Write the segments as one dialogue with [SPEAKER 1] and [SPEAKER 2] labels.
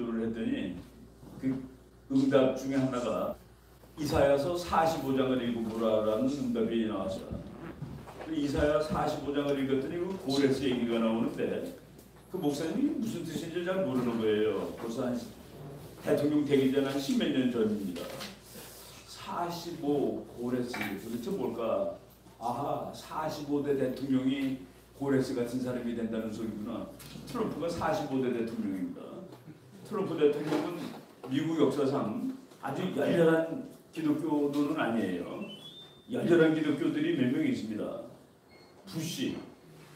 [SPEAKER 1] 기도를 했더니 그 응답 중에 하나가 이사야서 45장을 읽어보라라는 응답이 나왔어요. 이사야 45장을 읽었더니 그 고레스 얘기가 나오는데 그 목사님이 무슨 뜻인지 잘 모르는 거예요. 벌써 한 대통령 되기 전 한 10몇 년 전입니다. 45 고레스 도대체 뭘까? 아하, 45대 대통령이 고레스 같은 사람이 된다는 소리구나. 트럼프가 45대 대통령입니다. 트럼프 대통령은 미국 역사상 아주 열렬한 기독교도는 아니에요. 열렬한 기독교들이 몇 명 있습니다. 부시,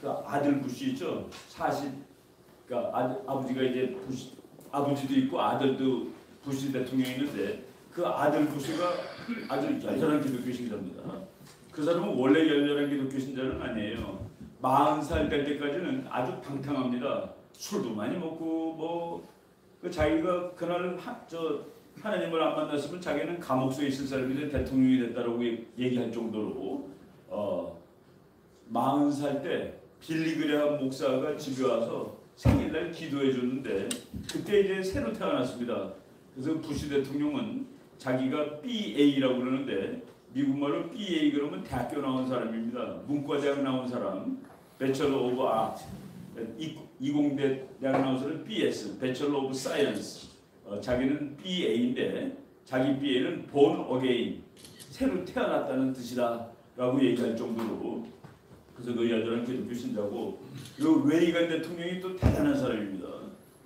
[SPEAKER 1] 그 아들 부시 있죠. 40, 그러니까 아버지가 이제 부시, 아버지도 있고 아들도 부시 대통령이 있는데 그 아들 부시가 아주 열렬한 기독교 신자입니다. 그 사람은 원래 열렬한 기독교 신자는 아니에요. 40살 될 때까지는 아주 방탕합니다. 술도 많이 먹고 뭐 그 자기가 그날 하나님을 안 만났으면 자기는 감옥소에 있을 사람인데 대통령이 됐다라고 얘기할 정도로 40살 때 빌리그레함 목사가 집에 와서 생일날 기도해 줬는데 그때 이제 새로 태어났습니다. 그래서 부시 대통령은 자기가 BA라고 그러는데 미국말로 BA 그러면 대학교 나온 사람입니다. 문과대학 나온 사람, 배철러 오브 아트, 이공대 대학 나온 사람은 BS, 배철러 오브 사이언스. 자기는 BA인데 자기 BA는 born again, 새로 태어났다는 뜻이다라고 얘기할 정도로 그래서 그 여전한 기독교 신자고 그 레이건 대통령이 또 대단한 사람입니다.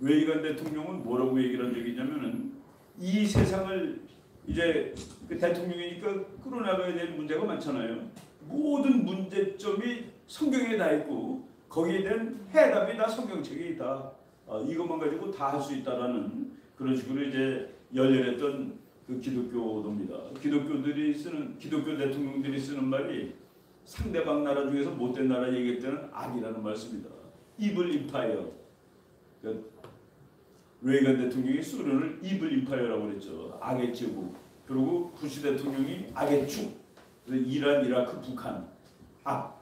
[SPEAKER 1] 레이건 대통령은 뭐라고 얘기를 한 적이 있냐면은 이 세상을 이제 그 대통령이니까 끌어나가야 될 문제가 많잖아요. 모든 문제점이 성경에 다 있고 거기에 대한 해답이 다 성경책에 있다. 이것만 가지고 다 할 수 있다라는 그런 식으로 이제 열렬했던 그 기독교도입니다. 기독교 대통령들이 쓰는 말이 상대방 나라 중에서 못된 나라 얘기할 때는 악이라는 말씀입니다. Evil Empire. 레이건 대통령이 소련을 Evil Empire라고 그랬죠. 악의 제국. 그리고 부시 대통령이 악의 축. 이란, 이라크, 북한. 악.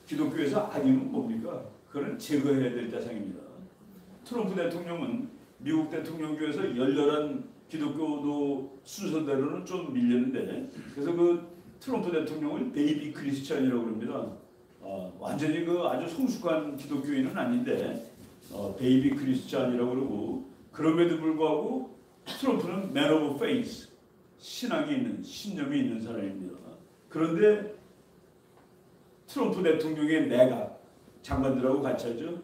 [SPEAKER 1] 기독교에서 악이면 뭡니까? 그건 제거해야 될 대상입니다. 트럼프 대통령은 미국 대통령교에서 열렬한 기독교도 순서대로는 좀 밀렸는데 그래서 그 트럼프 대통령을 베이비 크리스찬이라고 그럽니다. 완전히 그 아주 성숙한 기독교인은 아닌데 베이비 크리스찬이라고 그러고 그럼에도 불구하고 트럼프는 man of faith, 신앙이 있는, 신념이 있는 사람입니다. 그런데 트럼프 대통령의 내각 장관들하고 같이 하죠.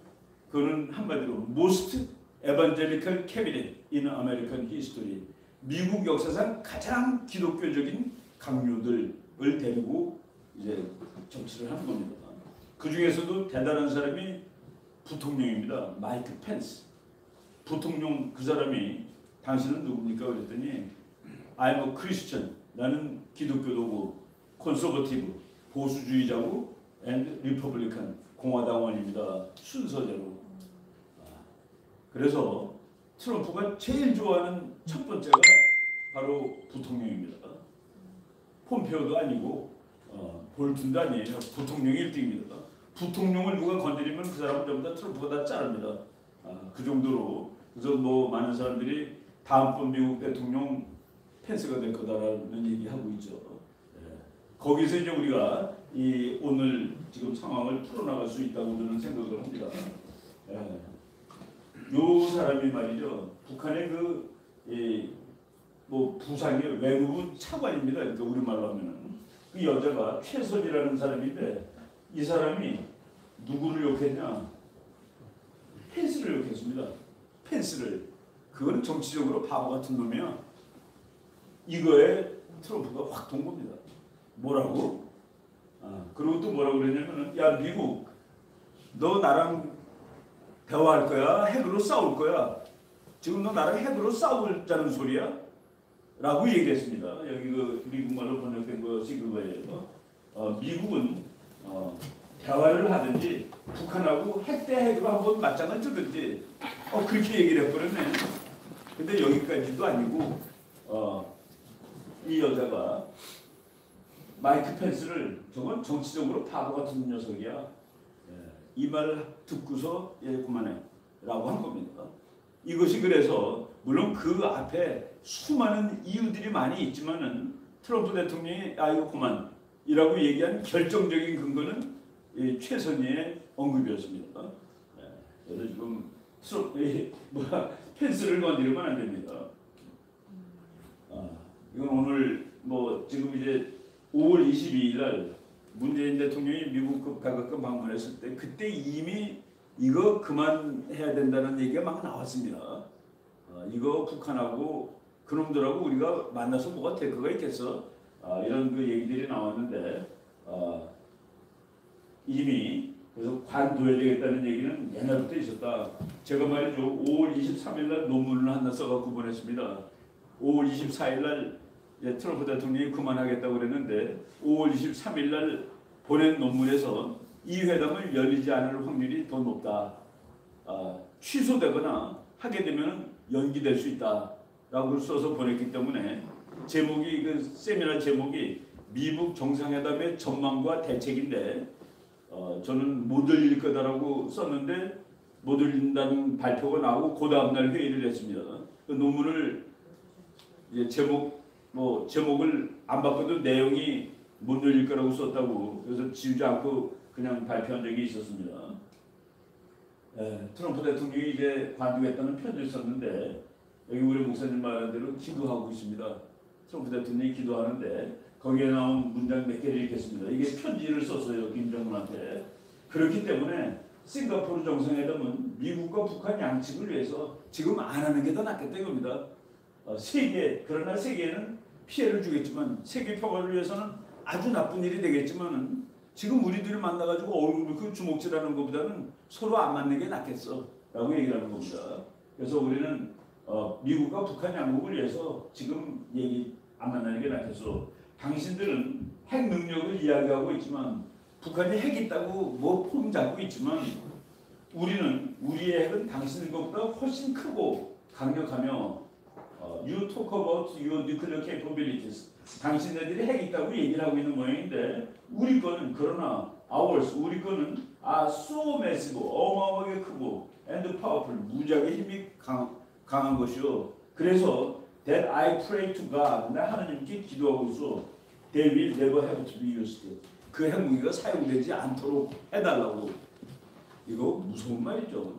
[SPEAKER 1] 그거는 한마디로 most evangelical cabinet in American history. 미국 역사상 가장 기독교적인 강요들을 데리고 이제 정치를 하는 겁니다. 그 중에서도 대단한 사람이 부통령입니다. 마이크 펜스. 부통령 그 사람이 당신은 누굽니까? 그랬더니 I'm a Christian. 나는 기독교도고 conservative, 보수주의자고 and Republican, 공화당원입니다. 순서대로. 그래서 트럼프가 제일 좋아하는 첫 번째가 바로 부통령입니다. 폼페오도 아니고 볼튼도 아니에요. 부통령이 1등입니다. 부통령을 누가 건드리면 그 사람은 전부 다 트럼프가 다 자릅니다. 그 정도로. 그래서 뭐 많은 사람들이 다음번 미국 대통령 펜스가 될 거다라는 얘기하고 있죠. 거기서 이제 우리가 이 오늘 지금 상황을 풀어나갈 수 있다고 저는 생각을 합니다. 요 사람이 말이죠. 북한의 뭐 부상의 외무부 차관입니다. 그러니까 우리말로 하면은 그 여자가 최선이라는 사람인데 이 사람이 누구를 욕했냐? 펜스를 욕했습니다. 펜스를. 그건 정치적으로 바보 같은 놈이야. 이거에 트럼프가 확 돈 겁니다. 뭐라고? 그리고 또 뭐라고 그랬냐면은 야 미국 너 나랑 대화할 거야? 핵으로 싸울 거야? 지금 너 나랑 핵으로 싸우자는 소리야? 라고 얘기했습니다. 여기 그 미국말로 번역된 것이 그거예요. 미국은 대화를 하든지 북한하고 핵 대 핵으로 한번 맞짱을 뜨든지 그렇게 얘기를 해버렸네. 근데 여기까지도 아니고 이 여자가 마이크 펜스를 저건 정치적으로 바보 같은 녀석이야. 이 말을 듣고서 그만해 라고 한 겁니다. 이것이 그래서 물론 그 앞에 수많은 이유들이 많이 있지만은 트럼프 대통령이 이거 그만이라고 얘기한 결정적인 근거는 최선희의 언급이었습니다. 그래서 지금 펜스를 건드리면 안 됩니다. 이건 오늘 지금 이제 5월 22일 날 문재인 대통령이 미국 백악관 방문했을 때 그때 이미 이거 그만해야 된다는 얘기가 막 나왔습니다. 이거 북한하고 그놈들하고 우리가 만나서 뭐가 대가가 있겠어? 이런 그 얘기들이 나왔는데 이미 그래서 관둬야 되겠다는 얘기는 옛날부터 있었다. 제가 말이죠. 5월 23일 날 논문을 하나 써갖고 보냈습니다. 5월 24일 날 트럼프 대통령이 그만하겠다고 그랬는데 5월 23일 날 보낸 논문에서 이 회담을 열리지 않을 확률이 더 높다. 취소되거나 하게 되면 연기될 수 있다라고 써서 보냈기 때문에 제목이 그 세미나 제목이 미국 정상회담의 전망과 대책인데 저는 못 열릴 거다라고 썼는데 못 열린다는 발표가 나오고 그 다음날 회의를 했습니다. 그 논문을 이제 제목을 안 바꿔도 내용이 못 열릴 거라고 썼다고 그래서 지우지 않고 그냥 발표한 적이 있었습니다. 트럼프 대통령이 이제 관두겠다는 편지를 썼는데 여기 우리 목사님 말한 대로 기도하고 있습니다. 트럼프 대통령이 기도하는데 거기에 나온 문장 몇 개를 읽겠습니다. 이게 편지를 썼어요. 김정은한테. 그렇기 때문에 싱가포르 정상회담은 미국과 북한 양측을 위해서 지금 안 하는 게 더 낫겠다 이겁니다. 그러나 세계에는 피해를 주겠지만 세계 평화를 위해서는 아주 나쁜 일이 되겠지만은 지금 우리들이 만나가지고 얼굴 그 주먹질하는 것보다는 서로 안 맞는 게 낫겠어 라고 얘기를 하는 겁니다. 그래서 우리는 미국과 북한 양국을 위해서 지금 얘기 안 만나는 게 낫겠어. 당신들은 핵 능력을 이야기하고 있지만 북한이 핵 있다고 폼 잡고 있지만 우리는 우리의 핵은 당신들 것보다 훨씬 크고 강력하며 You talk about your nuclear capabilities. 당신네들이 핵 있다고 얘기를 하고 있는 모양인데 우리 거는 그러나 ours 우리 거는 so massive 어마어마하게 크고 and powerful 무지하게 힘이 강한 것이요. 그래서 that I pray to God 나 하나님께 기도하고 있어. They will never have to be used. 그 핵무기가 사용되지 않도록 해달라고. 이거 무서운 말이죠.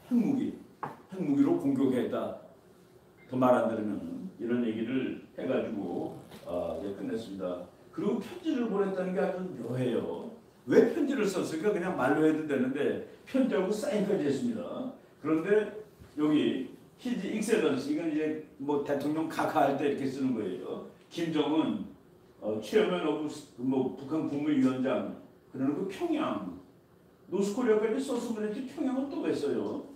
[SPEAKER 1] 핵무기로 공격했다. 더 말 안 들으면 이런 얘기를 해가지고 끝냈습니다. 그리고 편지를 보냈다는 게 아주 묘해요. 왜 편지를 썼을까? 그냥 말로 해도 되는데 편지하고 사인까지 했습니다. 그런데 여기 His Excellency 이건 이제 대통령 각하할 때 이렇게 쓰는 거예요. 김정은 체어맨 오브 북한 국무위원장 그러는 그 평양 노스코리아까지 썼으면 했지 평양은 또 왜 써요?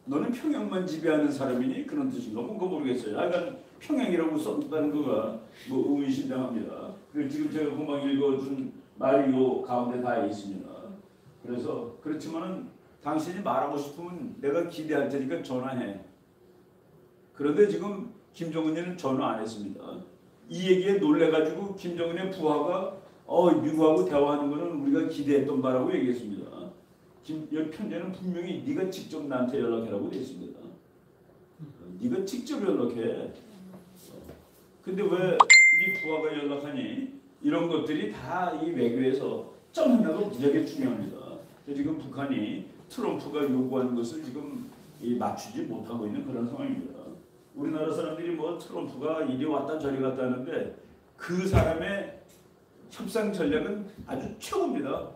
[SPEAKER 1] 너는 평양만 지배하는 사람이니 그런 뜻인가? 뭔가 모르겠어요. 약간 평양이라고 썼다는 거가 의미심장합니다. 그리고 지금 제가 금방 읽어준 말이 요 가운데 다 있습니다. 그래서 그렇지만은 당신이 말하고 싶으면 내가 기대할 테니까 전화해. 그런데 지금 김정은이는 전화 안 했습니다. 이 얘기에 놀래가지고 김정은의 부하가 미국하고 대화하는 거는 우리가 기대했던 바라고 얘기했습니다. 여기 편지는 분명히 네가 직접 나한테 연락해라고 되어 있습니다. 네가 직접 연락해. 근데 왜 네 부하가 연락하니? 이런 것들이 다 이 외교에서 점 하나가 무지하게 중요합니다. 지금 북한이 트럼프가 요구하는 것을 지금 맞추지 못하고 있는 그런 상황입니다. 우리나라 사람들이 트럼프가 이리 왔다 저리 갔다 하는데 그 사람의 협상 전략은 아주 최고입니다.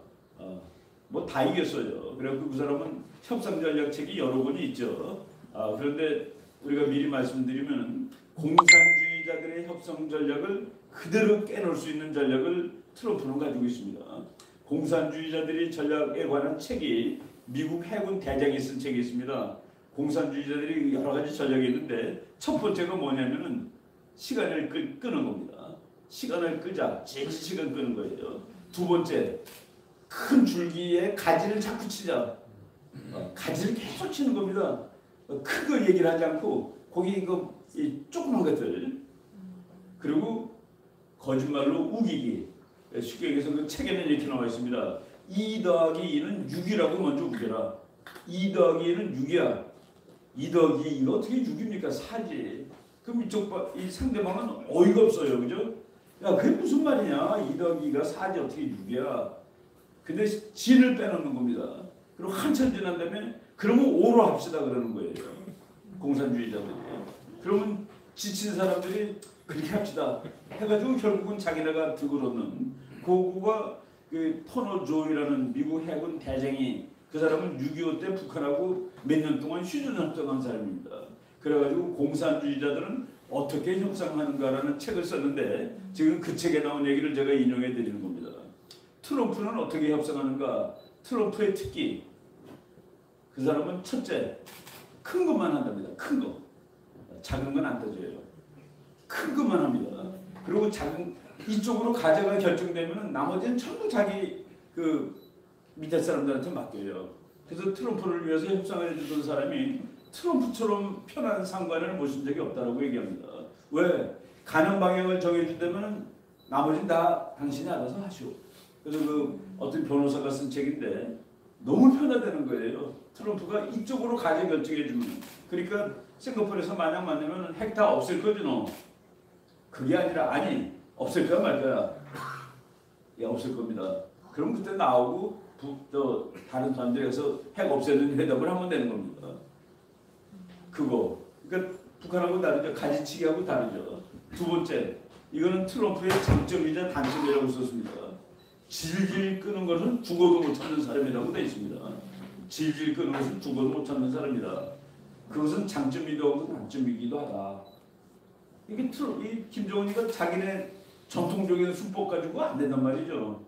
[SPEAKER 1] 다 이겼어요. 그래서 그 사람은 협상 전략책이 여러 번이 있죠. 그런데 우리가 미리 말씀드리면 공산주의자들의 협상 전략을 그대로 깨놓을 수 있는 전략을 트럼프는 가지고 있습니다. 공산주의자들의 전략에 관한 책이 미국 해군 대장이 쓴 책이 있습니다. 공산주의자들이 여러 가지 전략이 있는데 첫 번째가 뭐냐면은 시간을 끄는 겁니다. 시간을 끄자. 시간 끄는 거예요. 두 번째 큰 줄기에 가지를 자꾸 치자. 가지를 계속 치는 겁니다. 큰 거 얘기를 하지 않고 거기 이 조그만 것들 그리고 거짓말로 우기기. 쉽게 얘기해서 그 책에는 이렇게 나와 있습니다. 2 더하기 2는 6이라고 먼저 우겨라. 2 더하기 2는 6이야. 2더하기 이거 어떻게 6입니까? 4지. 그럼 이 상대방은 어이가 없어요. 그죠? 야, 그게 무슨 말이냐? 2더하기가 4지 어떻게 6이야? 근데 진을 빼놓는 겁니다. 그리고 한참 지난 다음에 그러면 5로 합시다 그러는 거예요. 공산주의자들이. 그러면 지친 사람들이 그렇게 합시다 해가지고 결국은 자기네가 득을얻는 그거가 그 터너 조이라는 미국 해군 대장이 그 사람은 6.25 때 북한하고 몇 년 동안 휴전협정한 사람입니다. 그래가지고 공산주의자들은 어떻게 협상하는가라는 책을 썼는데 지금 그 책에 나온 얘기를 제가 인용해 드리는 겁니다. 트럼프는 어떻게 협상하는가? 트럼프의 특기. 그 사람은 첫째, 큰 것만 한답니다. 큰 거. 작은 건 안 따져요. 큰 것만 합니다. 그리고 작은 이쪽으로 가져가 결정되면 나머지는 전부 자기 그 밑에 사람들한테 맡겨요. 그래서 트럼프를 위해서 협상을 해주던 사람이 트럼프처럼 편한 상관을 모신 적이 없다고 얘기합니다. 왜? 가는 방향을 정해준다면 나머지는 다 당신이 알아서 하시오. 그래서 그 어떤 변호사가 쓴 책인데 너무 편하다는 거예요. 트럼프가 이쪽으로 가져 결정해주면. 그러니까 싱가포르에서 만약 만나면 핵 다 없앨 거지 너. 그게 아니라 아니 없앨 거야 말 거야. 예, 없앨 겁니다. 그럼 그때 나오고 다른 사람들에서 핵 없애는 회담을 하면 되는 겁니다. 그거. 그러니까 북한하고 다르죠. 가지치기하고 다르죠. 두 번째, 이거는 트럼프의 장점이자 단점이라고 썼습니다. 질질 끄는 것은 죽어도 못 찾는 사람이라고 되어 있습니다. 질질 끄는 것은 죽어도 못 찾는 사람이다. 그것은 장점이기도 하고 단점이기도 하다. 이게 이 김정은이가 자기네 전통적인 수법 가지고 안 된단 말이죠.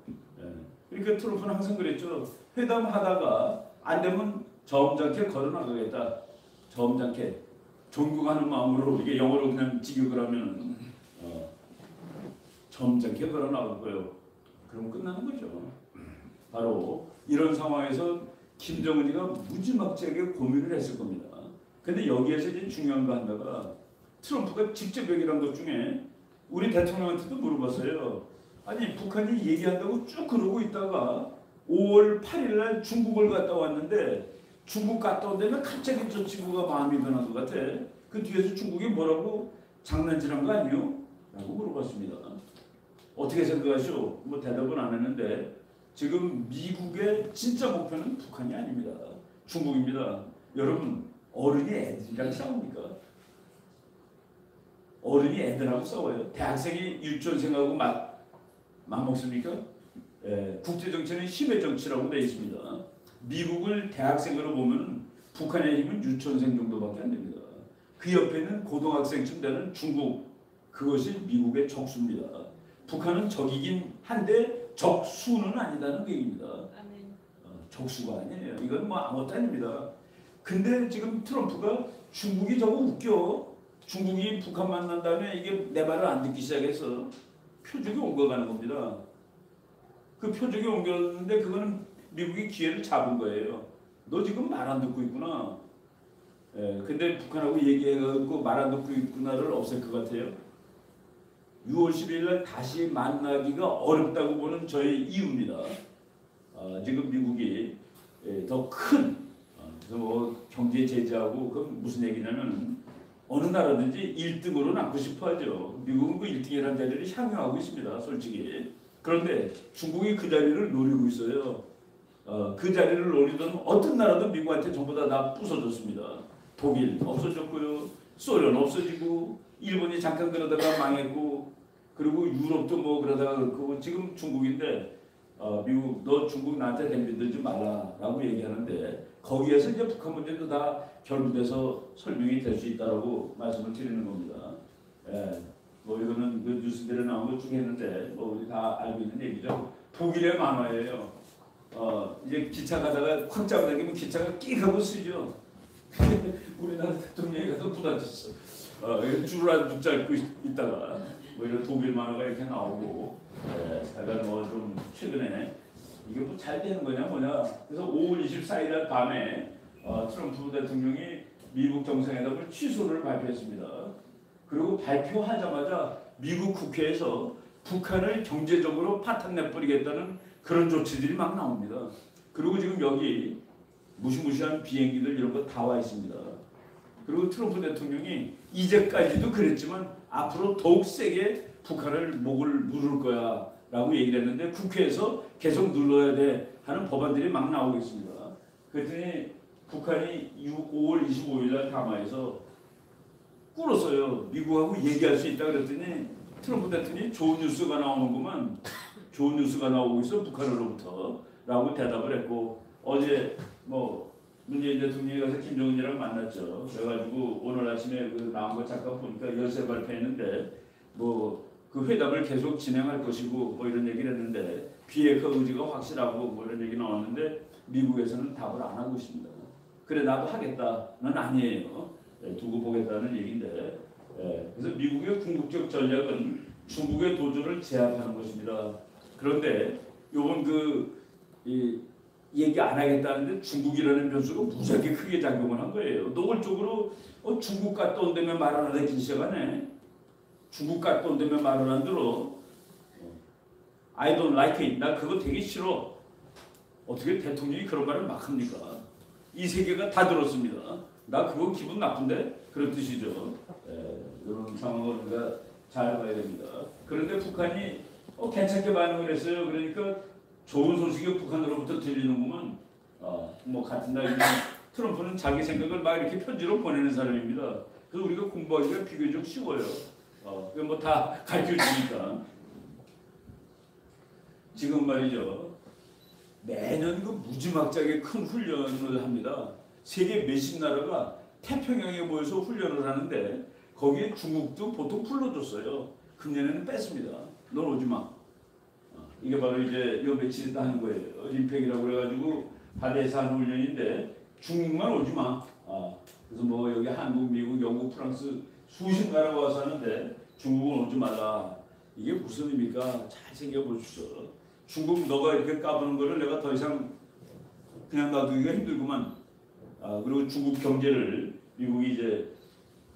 [SPEAKER 1] 그러니까 트럼프는 항상 그랬죠. 회담하다가 안 되면 점잖게 걸어나가겠다. 점잖게 존경하는 마음으로 이게 영어로 그냥 직역을 하면 점잖게 걸어나갈 거예요. 그럼 끝나는 거죠. 바로 이런 상황에서 김정은이가 무지막지하게 고민을 했을 겁니다. 근데 여기에서 이제 중요한 거 하나가 트럼프가 직접 얘기한 것 중에 우리 대통령한테도 물어봤어요. 아니 북한이 얘기한다고 쭉 그러고 있다가 5월 8일 날 중국을 갔다 왔는데 중국 갔다 온 데는 갑자기 저 친구가 마음이 변한 것 같아. 그 뒤에서 중국이 뭐라고 장난질한 거 아니요? 라고 물어봤습니다. 어떻게 생각하시오? 뭐 대답은 안 했는데 지금 미국의 진짜 목표는 북한이 아닙니다. 중국입니다. 여러분 어른이 애들이랑 싸웁니까? 어른이 애들하고 싸워요. 대학생이 유치원생하고 맞먹습니까? 예, 국제정치는 힘의 정치라고 되어 있습니다. 미국을 대학생으로 보면 북한의 힘은 유치원생 정도밖에 안 됩니다. 그 옆에는 고등학생쯤 되는 중국, 그것이 미국의 적수입니다. 북한은 적이긴 한데 적수는 아니다는 얘기입니다. 적수가 아니에요. 이건 뭐 아무것도 아닙니다. 근데 지금 트럼프가 중국이 저거 웃겨. 중국이 북한 만난 다음에 이게 내 말을 안 듣기 시작해서 표적이 옮겨가는 겁니다. 그 표적이 옮겼는데 그거는 미국이 기회를 잡은 거예요. 너 지금 말 안 듣고 있구나. 예, 근데 북한하고 얘기해가지고 말 안 듣고 있구나를 없앨 것 같아요. 6월 10일 날 다시 만나기가 어렵다고 보는 저의 이유입니다. 지금 미국이 더 큰 뭐 경제 제재하고 그 무슨 얘기냐면 어느 나라든지 1등으로 남고 싶어 하죠. 미국은 그 1등이라는 자리를 향유하고 있습니다. 솔직히. 그런데 중국이 그 자리를 노리고 있어요. 그 자리를 노리던 어떤 나라도 미국한테 전부 다 부서졌습니다. 독일 없어졌고요. 소련 없어지고 일본이 잠깐 그러다가 망했고 그리고 유럽도 뭐 그러다가 그렇고 지금 중국인데 미국 너 중국 나한테 덤비들지 말라라고 얘기하는데 거기에서 이제 북한 문제도 다 결부돼서 설명이 될 수 있다라고 말씀을 드리는 겁니다. 예, 뭐 이거는 그 뉴스들에 나온 것 중에 했는데 뭐 우리 다 알고 있는 얘기죠. 독일의 만화예요. 이제 기차 가다가 콱 잡아당기면 기차가 끼 하고 쓰죠. 우리나라 대통령이 가서 부딪혔어. 줄을 안 붙잡고 있다가 뭐 이런 독일 만화가 이렇게 나오고 약간 뭐 좀 최근에 이게 뭐 잘 되는 거냐 뭐냐. 그래서 5월 24일 날 밤에 트럼프 대통령이 미국 정상회담을 취소를 발표했습니다. 그리고 발표하자마자 미국 국회에서 북한을 경제적으로 파탄 내버리겠다는 그런 조치들이 막 나옵니다. 그리고 지금 여기 무시무시한 비행기들 이런 거 다 와 있습니다. 그리고 트럼프 대통령이 이제까지도 그랬지만 앞으로 더욱 세게 북한을 목을 누를 거야 라고 얘기를 했는데 국회에서 계속 눌러야 돼 하는 법안들이 막 나오고 있습니다. 그랬더니 북한이 5월 25일 날 담화에서 꿇었어요. 미국하고 얘기할 수 있다 그랬더니 트럼프 대통령이 좋은 뉴스가 나오는구만. 좋은 뉴스가 나오고 있어 북한으로부터 라고 대답을 했고 어제 뭐 문재인 대통령이 가서 김정은이랑 만났죠. 그래가지고 오늘 아침에 그 나온 거 잠깐 보니까 열세 발표했는데 뭐 그 회담을 계속 진행할 것이고 뭐 이런 얘기를 했는데 비핵화 의지가 확실하고 뭐 이런 얘기 나왔는데 미국에서는 답을 안 하고 있습니다. 그래 나도 하겠다는 아니에요. 두고 보겠다는 얘기인데 그래서 미국의 궁극적 전략은 중국의 도전을 제압하는 것입니다. 그런데 요번 얘기 안 하겠다는데 중국이라는 변수가 무지하게 크게 작용을 한 거예요. 노골적으로 중국 갔다 온다면 말 안 하기 시작하네. 중국 갔다 온다면 말을 안 들어. I don't like it. 나 그거 되게 싫어. 어떻게 대통령이 그런 말을 막 합니까? 이 세계가 다 들었습니다. 나 그거 기분 나쁜데? 그런 뜻이죠. 이런 상황을 우리가 잘 봐야 됩니다. 그런데 북한이 괜찮게 반응을 했어요. 그러니까 좋은 소식이 북한으로부터 들리는구만. 뭐 같은 날이면 트럼프는 자기 생각을 막 이렇게 편지로 보내는 사람입니다. 그래서 우리가 공부하기가 비교적 쉬워요. 뭐 다 가르쳐 주니까. 지금 말이죠. 매년 그 무지막지하게 큰 훈련을 합니다. 세계 몇십 나라가 태평양에 모여서 훈련을 하는데 거기에 중국도 보통 불러줬어요. 금년에는 뺐습니다. 넌 오지 마. 이게 바로 이제 요 며칠 있다 하는 거예요. 림팩이라고 그래가지고 바다에서 하는 훈련인데 중국만 오지 마. 그래서 뭐 여기 한국, 미국, 영국, 프랑스 수십 나라가 와서 하는데 중국은 오지 말라. 이게 무슨 의미입니까? 잘 생각해보십시오. 중국 너가 이렇게 까부는 거를 내가 더 이상 그냥 놔두기가 힘들구만. 그리고 중국 경제를 미국이 이제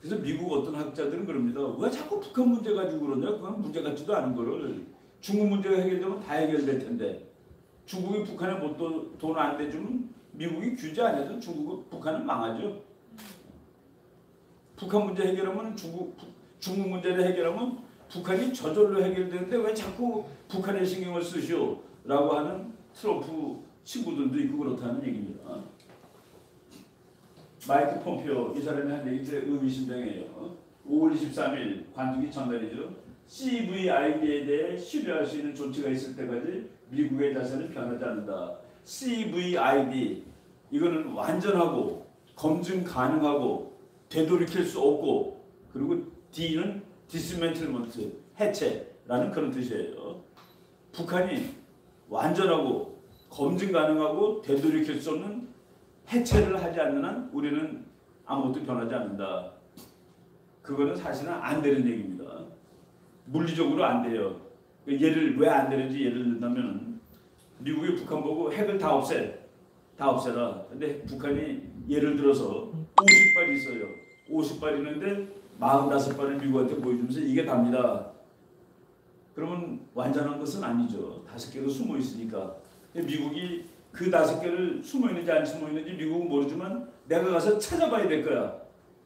[SPEAKER 1] 그래서 미국 어떤 학자들은 그럽니다. 왜 자꾸 북한 문제 가지고 그러냐? 그건 문제 같지도 않은 거를 중국 문제가 해결되면 다 해결될 텐데 중국이 북한에 돈 안 대주면 미국이 규제 안 해도 북한은 망하죠. 북한 문제 해결하면 중국 문제를 해결하면 북한이 저절로 해결되는데 왜 자꾸 북한에 신경을 쓰시오? 라고 하는 트럼프 친구들도 있고 그렇다는 얘기입니다. 마이크 폼페오 이 사람이 한 얘기 의미심장해요. 5월 23일 관두기 전날이죠. CVID에 대해 신뢰할 수 있는 조치가 있을 때까지 미국의 자세는 변하지 않는다. CVID 이거는 완전하고 검증 가능하고 되돌이킬 수 없고 그리고 D는 디스맨틀먼트 해체라는 그런 뜻이에요. 북한이 완전하고 검증 가능하고 되돌이킬 수 없는 해체를 하지 않는 한 우리는 아무것도 변하지 않는다. 그거는 사실은 안 되는 얘기입니다. 물리적으로 안 돼요. 예를 왜 안 되는지 예를 들자면 미국이 북한 보고 핵을 다 없애라. 근데 북한이 예를 들어서 50발 있어요. 50발 있는데 45발을 미국한테 보여주면서 이게 답니다. 그러면 완전한 것은 아니죠. 5개도 숨어 있으니까. 미국이 그 5개를 숨어 있는지 안 숨어 있는지 미국은 모르지만 내가 가서 찾아봐야 될 거야.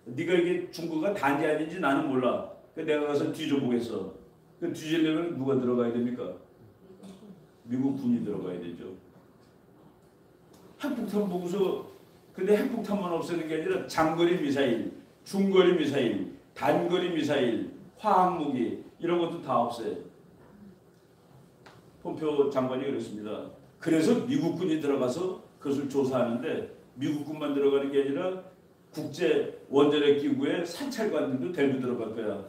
[SPEAKER 1] 네가 이게 중국가 단지 아닌지 나는 몰라. 내가 가서 뒤져보겠어. 그 뒤지려면 누가 들어가야 됩니까? 미국 군이 들어가야 되죠. 핵폭탄 보고서 근데 핵폭탄만 없애는 게 아니라 장거리 미사일, 중거리 미사일, 단거리 미사일, 화학무기 이런 것도 다 없애요. 폼페오 장관이 그랬습니다. 그래서 미국군이 들어가서 그것을 조사하는데 미국군만 들어가는 게 아니라 국제 원자력 기구의 사찰관들도 데리고 들어갈 거야.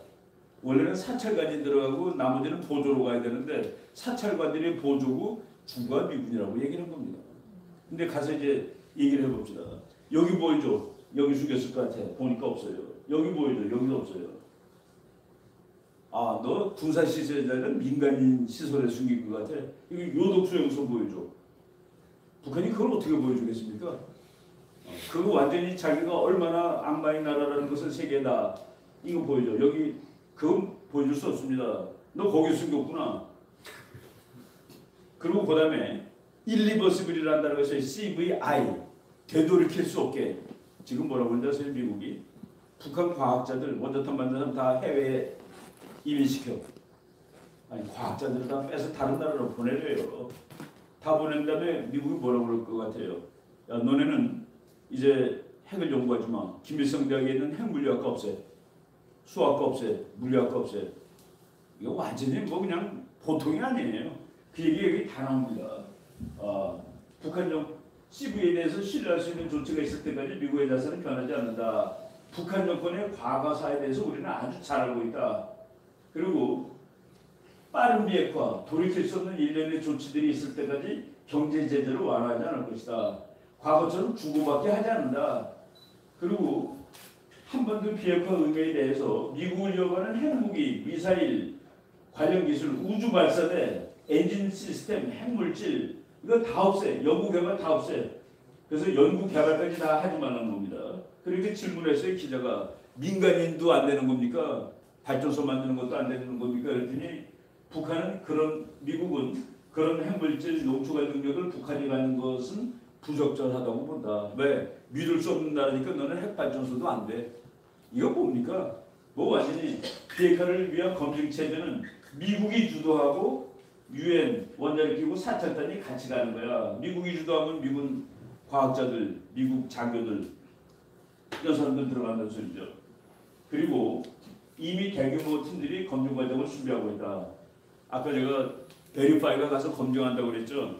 [SPEAKER 1] 원래는 사찰관이 들어가고 나머지는 보조로 가야 되는데 사찰관들이 보조고 주가 미군이라고 얘기하는 겁니다. 근데 가서 이제 얘기를 해봅시다. 여기 보이죠? 여기 죽였을 것 같아. 보니까 없어요. 여기 보이죠? 여기도 없어요. 너 군사시설자는 민간인 시설에 숨긴 것 같아. 여기 요독수용소 보여줘. 북한이 그걸 어떻게 보여주겠습니까? 그거 완전히 자기가 얼마나 악마의 나라라는 것을 세계에다 이거 보여줘. 여기 그건 보여줄 수 없습니다. 너 거기 숨겼구나. 그리고 그 다음에 irreversible이라는 단어가 있어요. CVI 되돌이킬 수 없게. 지금 뭐라고 하는지 아세요? 미국이 북한 과학자들 원자탄 만드는 사람 다 해외에 이민시켜. 아니 과학자들 다 빼서 다른 나라로 보내래요. 다 보낸 다음에 미국이 뭐라고 그럴 것 같아요. 야 너네는 이제 핵을 연구하지 마. 김일성 대학에 있는 핵물리학과 없애. 수학과 없애. 물리학과 없애. 이거 완전히 뭐 그냥 보통이 아니에요. 그 얘기 다 나옵니다. 북한 CV에 대해서 신뢰할 수 있는 조치가 있을 때까지 미국의 자세는 변하지 않는다. 북한 정권의 과거사에 대해서 우리는 아주 잘 알고 있다. 그리고 빠른 비핵화, 돌이킬 수 없는 일련의 조치들이 있을 때까지 경제 제재를 완화하지 않을 것이다. 과거처럼 주고받게 하지 않는다. 그리고 한 번도 비핵화 의미에 대해서 미국을 이어가는 핵무기, 미사일, 관련 기술, 우주 발사대, 엔진 시스템, 핵물질 이거 다 없애. 연구 개발 다 없애. 그래서 연구 개발까지 다 하지 말라는 겁니다. 그렇게 질문했어요. 기자가 민간인도 안 되는 겁니까? 발전소 만드는 것도 안 되는 겁니까? 그랬더니 북한은 미국은 그런 핵물질 농축할 능력을 북한이 갖는 것은 부적절하다고 본다. 왜? 믿을 수 없는 나라니까 너는 핵발전소도 안 돼. 이거 뭡니까? 뭐 완전히 비핵화를 위한 검증 체제는 미국이 주도하고 UN 원자력기구 사찰단이 같이 가는 거야. 미국이 주도하면 미군 과학자들, 미국 장교들 이런 사람들 들어간다는 소리죠. 그리고 이미 대규모 팀들이 검증 과정을 준비하고 있다. 아까 제가 베리파이가 가서 검증한다고 그랬죠.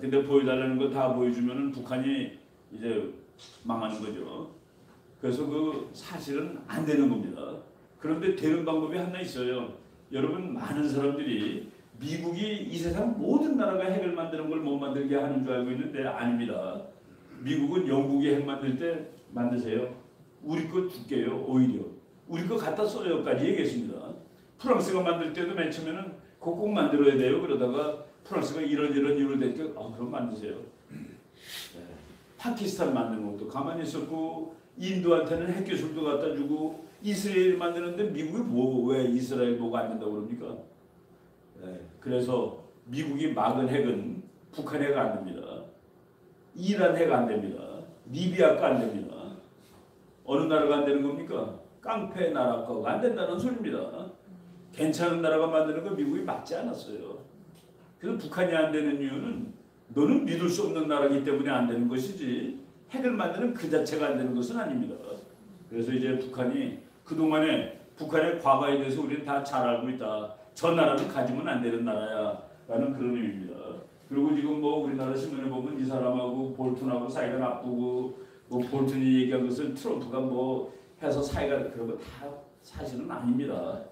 [SPEAKER 1] 근데 보여달라는 거 다 보여주면은 북한이 이제 망하는 거죠. 그래서 그 사실은 안 되는 겁니다. 그런데 되는 방법이 하나 있어요. 여러분 많은 사람들이 미국이 이 세상 모든 나라가 핵을 만드는 걸 못 만들게 하는 줄 알고 있는데 아닙니다. 미국은 영국이 핵 만들 때 만드세요. 우리 거 줄게요. 오히려. 우리 거 갖다 써요까지 얘기했습니다. 프랑스가 만들 때도 맨 처음에는 그거 꼭 만들어야 돼요. 그러다가 프랑스가 이런 이유를 대니까 그럼 만드세요. 네. 파키스탄 만드는 것도 가만히 있었고 인도한테는 핵 기술도 갖다 주고 이스라엘 만드는데 미국이 왜 이스라엘 보고 안 된다고 그럽니까? 네. 그래서 미국이 막은 핵은 북한 핵 안 됩니다. 이란 핵 안 됩니다. 리비아가 안 됩니다. 어느 나라가 안 되는 겁니까? 깡패 나라 거가 안 된다는 소리입니다. 괜찮은 나라가 만드는 거 미국이 막지 않았어요. 그래서 북한이 안 되는 이유는 너는 믿을 수 없는 나라이기 때문에 안 되는 것이지 핵을 만드는 그 자체가 안 되는 것은 아닙니다. 그래서 이제 북한이 그동안에 북한의 과거에 대해서 우리는 다 잘 알고 있다. 저 나라는 가지면 안 되는 나라야 라는 그런 의미입니다. 그리고 지금 뭐 우리나라 신문에 보면 이 사람하고 볼튼하고 사이가 나쁘고 뭐 볼튼이 얘기한 것을 트럼프가 뭐 해서 사이가 그런 거 다 사실은 아닙니다.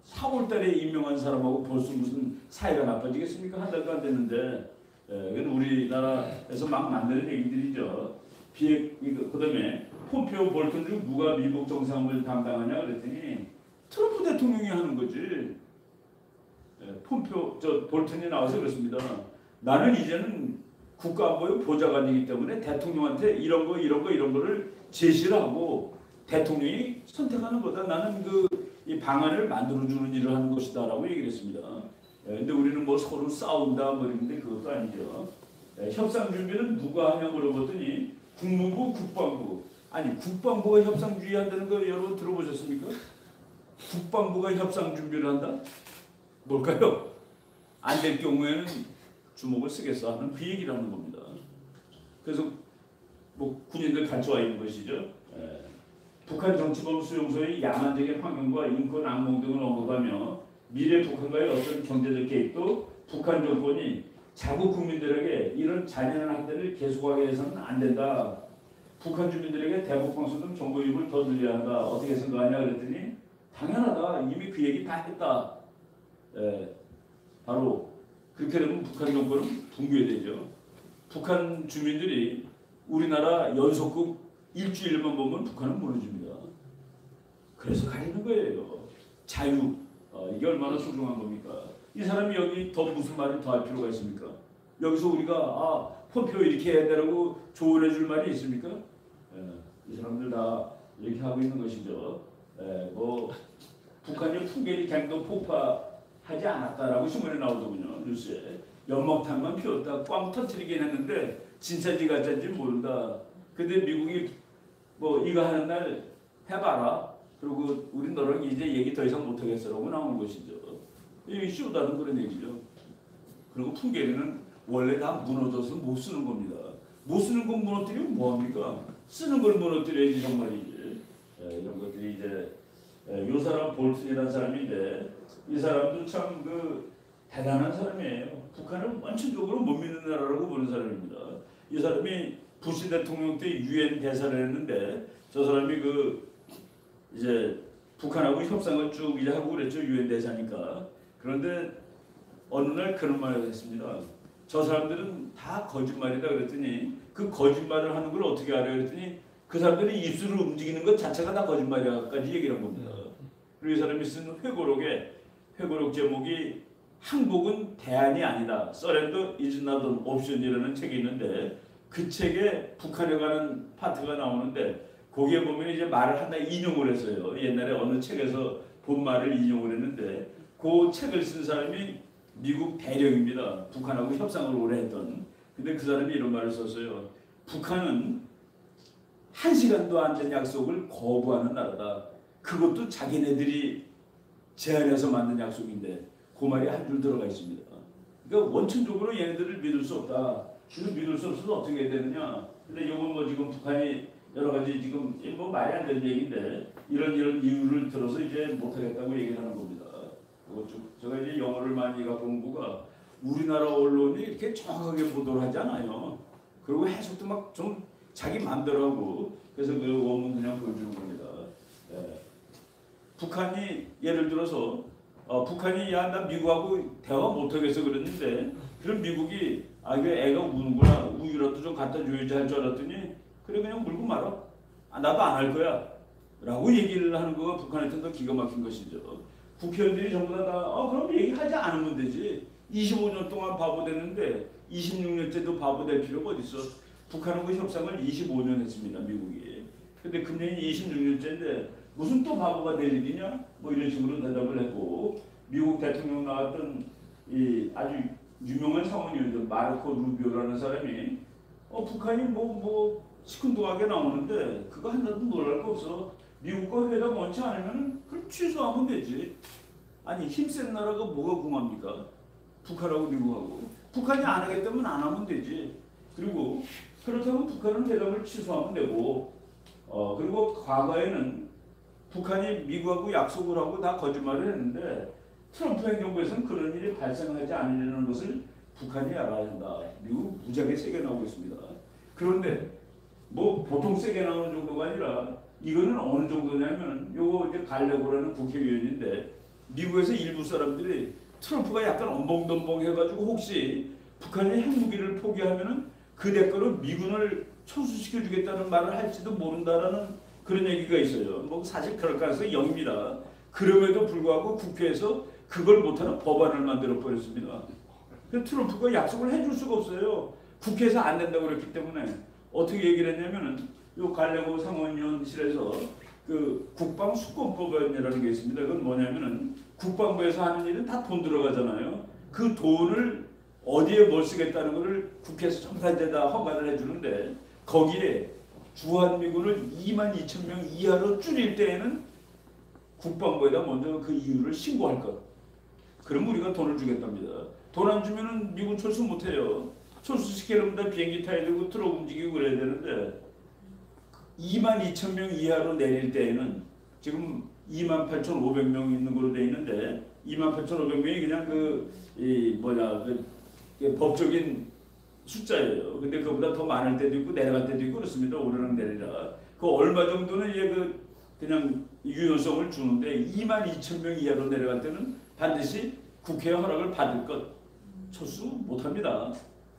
[SPEAKER 1] 4월달에 임명한 사람하고 벌써 무슨 사이가 나빠지겠습니까? 한 달도 안 됐는데 이건 우리나라에서 막 만드는 얘기들이죠. 그다음에 폼페오 볼튼 중 누가 미국 정상을 담당하냐 그랬더니 트럼프 대통령이 하는 거지. 볼튼이 나와서 그렇습니다. 나는 이제는 국가안보의 보좌관이기 때문에 대통령한테 이런 거를 제시를 하고 대통령이 선택하는 거다. 나는 이 방안을 만들어주는 일을 하는 것이다라고 얘기를 했습니다. 근데 우리는 뭐 서로 싸운다 뭐 이런데 그것도 아니죠. 협상 준비는 누가 하냐 물어봤더니 국무부, 국방부. 아니 국방부가 협상 준비한다는 거 여러분 들어보셨습니까? 국방부가 협상 준비를 한다? 뭘까요? 안 될 경우에는 주먹을 쓰겠어 하는 그 얘기를 하는 겁니다. 그래서 뭐 군인들 갖춰와 있는 것이죠. 북한 정치범 수용소의 야만적인 환경과 인권 악몽 등을 언급하며 미래 북한과의 어떤 경제적 계획도 북한 정권이 자국 국민들에게 이런 잔인한 학대를 계속하게 해서는 안 된다. 북한 주민들에게 대북 방송 등 정보 유입을 더 늘려야 한다. 어떻게 생각하냐 그랬더니 당연하다. 이미 그 얘기 다 했다. 바로 그렇게 되면 북한 정권은 붕괴되죠. 북한 주민들이 우리나라 연속국 일주일만 보면 북한은 무너집니다. 그래서 가리는 거예요. 자유. 이게 얼마나 소중한 겁니까? 이 사람이 여기 더 무슨 말을 더 할 필요가 있습니까? 여기서 우리가 폼페오 이렇게 해야 되라고 조언해 줄 말이 있습니까? 이 사람들 다 이렇게 하고 있는 것이죠. 뭐 북한이 풍계리 갱도 폭파하지 않았다라고 신문에 나오더군요. 뉴스에. 연막탄만 피웠다. 꽝 터뜨리긴 했는데 진짜인지 가짜인지 모른다. 근데 미국이 뭐 이거 하는 날 해봐라. 그리고 우리 너랑 이제 얘기 더 이상 못하겠어라고 나오는 것이죠. 이게 쉬우다는 그런 얘기죠. 그리고 풍계리는 원래 다 무너져서 못 쓰는 겁니다. 못 쓰는 건 무너뜨리면 뭐합니까? 쓰는 걸 무너뜨려야지 정말이지. 이런 것들이 이제 이 사람 볼튼이라는 사람인데 이 사람도 참 그 대단한 사람이에요. 북한을 원천적으로 못 믿는 나라라고 보는 사람입니다. 이 사람이 부시 대통령 때 유엔 대사를 했는데 저 사람이 그 이제 북한하고 협상을 쭉 이제 하고 그랬죠. 유엔 대사니까. 그런데 어느 날 그런 말을 했습니다. 저 사람들은 다 거짓말이다 그랬더니 그 거짓말을 하는 걸 어떻게 알아요? 그랬더니 그 사람들이 입술을 움직이는 것 자체가 다 거짓말이라까지 얘기를 한 겁니다. 그리고 이 사람이 쓴 회고록 제목이 항복은 대안이 아니다. Surrender is not an option이라는 책이 있는데 그 책에 북한에 관한 파트가 나오는데 거기에 보면 이제 말을 하나 인용을 했어요. 옛날에 어느 책에서 본 말을 인용을 했는데 그 책을 쓴 사람이 미국 대령입니다. 북한하고 협상을 오래 했던. 근데 그 사람이 이런 말을 썼어요. 북한은 1시간도 안 된 약속을 거부하는 나라다. 그것도 자기네들이 제안해서 만든 약속인데 그 말이 한 줄 들어가 있습니다. 그러니까 원천적으로 얘네들을 믿을 수 없다. 그래서 믿을 수 없어서 어떻게 해야 되느냐. 근데 이건 뭐 지금 북한이 여러 가지 지금 뭐 말이 안 되는 얘기인데 이런 이유를 들어서 이제 못하겠다고 얘기를 하는 겁니다. 제가 이제 영어를 많이 갖고 온 거가 우리나라 언론이 이렇게 정확하게 보도를 하지 않아요. 그리고 해석도 막 좀 자기 마음대로 하고 그래서 그 원문 그냥 보여주는 겁니다. 북한이 예를 들어서 북한이 야 나 미국하고 대화 못하겠어 그랬는데 그럼 미국이 아 이거 애가 우는구나 우유라도 좀 갖다 줘야지 할 줄 알았더니 그래 그냥 물고 말아. 나도 안 할 거야 라고 얘기를 하는 거가 북한한테는 더 기가 막힌 것이죠. 국회의원들이 전부 다 그럼 얘기하지 않으면 되지. 25년 동안 바보 됐는데 26년째도 바보 될 필요가 어디 있어. 북한하고 협상을 25년 했습니다. 미국이. 근데 금년이 26년째인데 무슨 또 바보가 될 일이냐? 뭐 이런 식으로 대답을 했고 미국 대통령 나왔던 이 아주 유명한 상원의원 마르코 루비오라는 사람이 북한이 뭐 시큰둥하게 나오는데 그거 하나도 놀랄 거 없어. 미국과 회담 원치 않으면 그걸 취소하면 되지. 아니 힘센 나라가 뭐가 궁합니까? 북한하고 미국하고. 북한이 안 하겠다면 안 하면 되지. 그리고 그렇다면 북한은 회담을 취소하면 되고 그리고 과거에는 북한이 미국하고 약속을 하고 다 거짓말을 했는데 트럼프 행정부에서는 그런 일이 발생하지 않으려는 것을 북한이 알아야 한다. 미국 무지하게 세게 나오고 있습니다. 그런데 뭐 보통 세게 나오는 정도가 아니라 이거는 어느 정도냐면 요거 이제 갈레고라는 국회의원인데 미국에서 일부 사람들이 트럼프가 약간 엄벙덤벙 해가지고 혹시 북한이 핵무기를 포기하면은 그 대가로 미군을 철수시켜 주겠다는 말을 할지도 모른다라는 그런 얘기가 있어요. 뭐 사실 그럴 가능성이 0입니다. 그럼에도 불구하고 국회에서 그걸 못하는 법안을 만들어 버렸습니다. 트럼프가 약속을 해줄 수가 없어요. 국회에서 안 된다고 그랬기 때문에 어떻게 얘기를 했냐면은 요 갈레고 상원의원실에서 그 국방수권법이라는 게 있습니다. 그건 뭐냐면은 국방부에서 하는 일은 다 돈 들어가잖아요. 그 돈을 어디에 뭘 쓰겠다는 것을 국회에서 전부 다 이제 다 허가를 해주는데 거기에 주한미군을 22,000명 이하로 줄일 때에는 국방부에다 먼저 그 이유를 신고할 것. 그럼 우리가 돈을 주겠답니다. 돈 안 주면은 미군 철수 못해요. 철수시키려면 다 비행기 타야 되고 트럭 움직이고 그래야 되는데 22,000명 이하로 내릴 때에는 지금 28,500명 있는 걸로 돼 있는데 28,500명이 그냥 법적인 숫자예요. 근데 그보다 더 많을 때도 있고 내려갈 때도 있고 그렇습니다. 오르락 내리락. 그 얼마 정도는 이제 그냥 유연성을 주는데 22,000명 이하로 내려갈 때는 반드시 국회 허락을 받을 것. 철수 못합니다.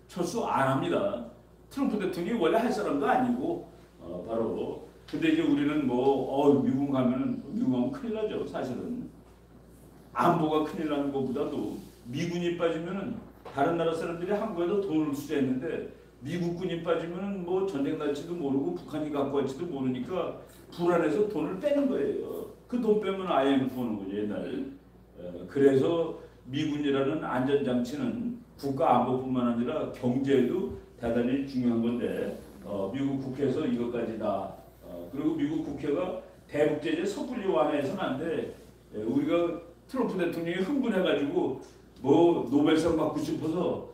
[SPEAKER 1] 철수 안 합니다. 트럼프 대통령이 원래 할 사람도 아니고 바로. 근데 이제 우리는 미국 가면은 큰일 나죠. 사실은 안보가 큰일 나는 것보다도 미군이 빠지면은 다른 나라 사람들이 한국에도 돈을 투자했는데 미국군이 빠지면은 뭐 전쟁 날지도 모르고 북한이 갖고 갈지도 모르니까 불안해서 돈을 빼는 거예요. 그 돈 빼면 IMF 오는 거죠 옛날. 그래서 미군이라는 안전장치는 국가 안보뿐만 아니라 경제에도 대단히 중요한 건데 미국 국회에서 이것까지 다 그리고 미국 국회가 대북제재 섣불리 완화해서는 안 돼. 우리가 트럼프 대통령이 흥분해가지고 뭐 노벨상 받고 싶어서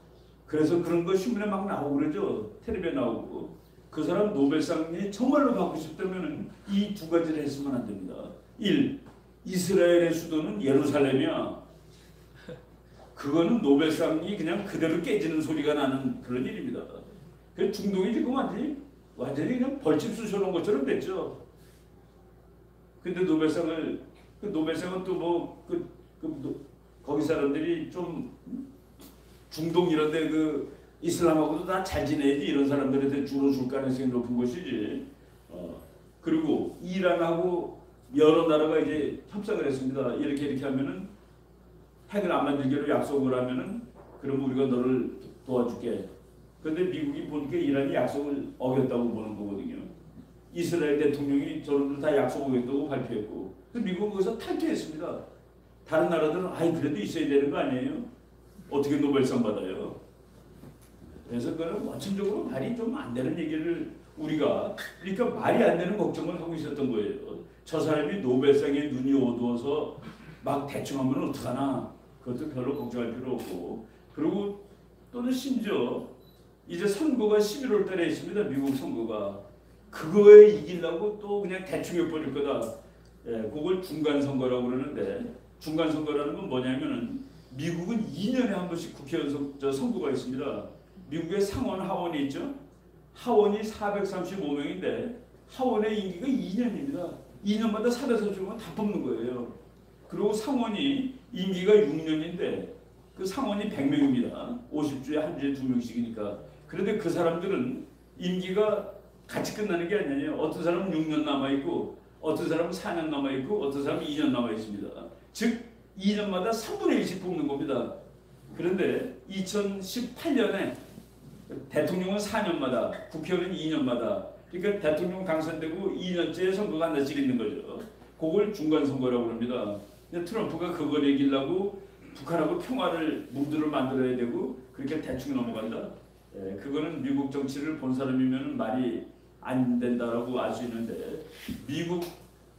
[SPEAKER 1] 그래서 그런 거 신문에 막 나오고 그러죠. 텔레비에 나오고. 그 사람 노벨상이 정말로 받고 싶다면 이 두 가지를 했으면 안 됩니다. 1. 이스라엘의 수도는 예루살렘이야. 그거는 노벨상이 그냥 그대로 깨지는 소리가 나는 그런 일입니다. 그 중동이 지금 완전히 그냥 벌집 쑤셔놓은 것처럼 됐죠. 근데 노벨상은 또 뭐 거기 사람들이 좀 중동 이런데 그 이슬람하고도 다 잘 지내야지 이런 사람들한테 주로 줄 가능성이 높은 것이지. 그리고 이란하고 여러 나라가 이제 협상을 했습니다. 이렇게 하면은 핵을 안 만들기로 약속을 하면은 그럼 우리가 너를 도와줄게. 그런데 미국이 보니까 이란이 약속을 어겼다고 보는 거거든요. 이스라엘 대통령이 저런들 다 약속 어겼다고 발표했고, 미국은 거기서 탈퇴했습니다. 다른 나라들은 그래도 있어야 되는 거 아니에요? 어떻게 노벨상 받아요? 그래서 그거는 원천적으로 말이 좀 안 되는 얘기를 우리가 그러니까 말이 안 되는 걱정을 하고 있었던 거예요. 저 사람이 노벨상에 눈이 어두워서 막 대충 하면 어떡하나. 그것도 별로 걱정할 필요 없고. 그리고 또는 심지어 이제 선거가 11월 달에 있습니다. 미국 선거가. 그거에 이기려고 또 그냥 대충 해버릴 거다. 그걸 중간선거라고 그러는데, 중간선거라는 건 뭐냐면은 미국은 2년에 한 번씩 국회의원 선거가 있습니다. 미국의 상원 하원이 있죠. 하원이 435명인데 하원의 임기가 2년입니다. 2년마다 435명 다 뽑는 거예요. 그리고 상원이 임기가 6년인데 그 상원이 100명입니다. 50주에 한 주에 2명씩이니까. 그런데 그 사람들은 임기가 같이 끝나는 게 아니에요. 어떤 사람은 6년 남아있고 어떤 사람은 4년 남아있고 어떤 사람은 2년 남아있습니다. 즉 2년마다 3분의 1씩 뽑는 겁니다. 그런데 2018년에 대통령은 4년마다, 국회의원은 2년마다, 그러니까 대통령 당선되고 2년째 선거가 하나씩 있는 거죠. 그걸 중간선거라고 합니다. 근데 트럼프가 그걸 이기려고 북한하고 평화를 문들을 만들어야 되고 그렇게 대충 넘어간다. 그거는 미국 정치를 본 사람이면 말이 안 된다라고 알 수 있는데, 미국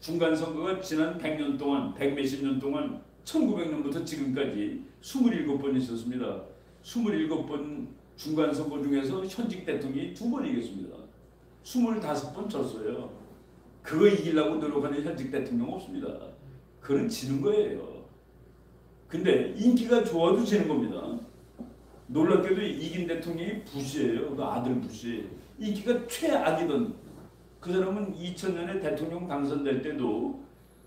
[SPEAKER 1] 중간선거가 지난 100년 동안, 100몇십 년 동안 1900년부터 지금까지 27번 있었습니다. 27번 중간선거 중에서 현직 대통령이 2번 이겼습니다. 25번 졌어요. 그거 이기려고 노력하는 현직 대통령 없습니다. 그건 지는 거예요. 근데 인기가 좋아도 지는 겁니다. 놀랍게도 이긴 대통령이 부시예요. 그 아들 부시. 인기가 최악이던 그 사람은 2000년에 대통령 당선될 때도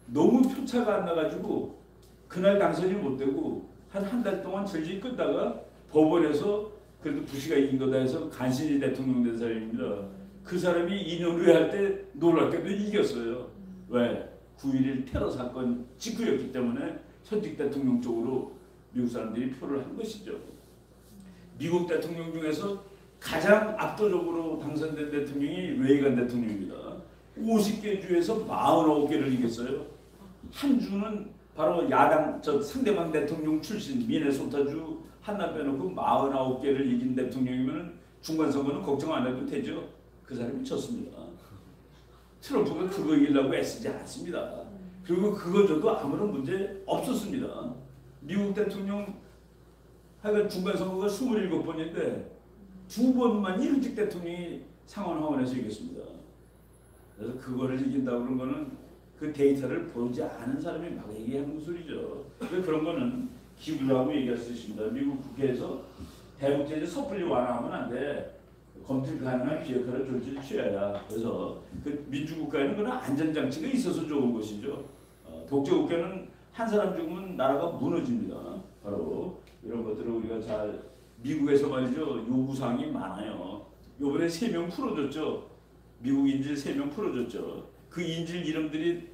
[SPEAKER 1] 너무 표차가 안 나가지고 그날 당선이 못 되고 한 달 동안 질질 끌다가 법원에서 그래도 부시가 이긴 거다 해서 간신히 대통령 된 사람입니다. 그 사람이 2년 후에 할 때 놀랍게도 이겼어요. 왜? 9.11 테러 사건 직후였기 때문에 현직 대통령 쪽으로 미국 사람들이 표를 한 것이죠. 미국 대통령 중에서 가장 압도적으로 당선된 대통령이 레이건 대통령입니다. 50개 주에서 49개를 이겼어요. 한 주는 바로 야당 상대방 대통령 출신 미네소타주 하나 빼놓고 49개를 이긴 대통령이면 중간선거는 걱정 안 해도 되죠. 그 사람이 졌습니다. 트럼프가 그거 이기려고 애쓰지 않았습니다. 그리고 그거 줘도 아무런 문제 없었습니다. 미국 대통령 하여간 중간선거가 27번인데 2번만 현직 대통령이 상원 하원에서 이겼습니다. 그래서 그거를 이긴다고 그런 거는 그 데이터를 보지 않은 사람이 막 얘기하는 소리죠. 그런 거는 기부라고 얘기할 수 있습니다. 미국 국회에서 대북제재 섣불리 완화하면 안 돼. 검증 가능한 비핵화를 조치를 취해야. 그래서 그 민주국가에는 그런 안전장치가 있어서 좋은 것이죠. 독재국가는 한 사람 죽으면 나라가 무너집니다. 바로 이런 것들을 우리가 잘, 미국에서 말이죠, 요구사항이 많아요. 요번에 3명 풀어줬죠. 미국 인질 3명 풀어줬죠. 그 인질 이름들이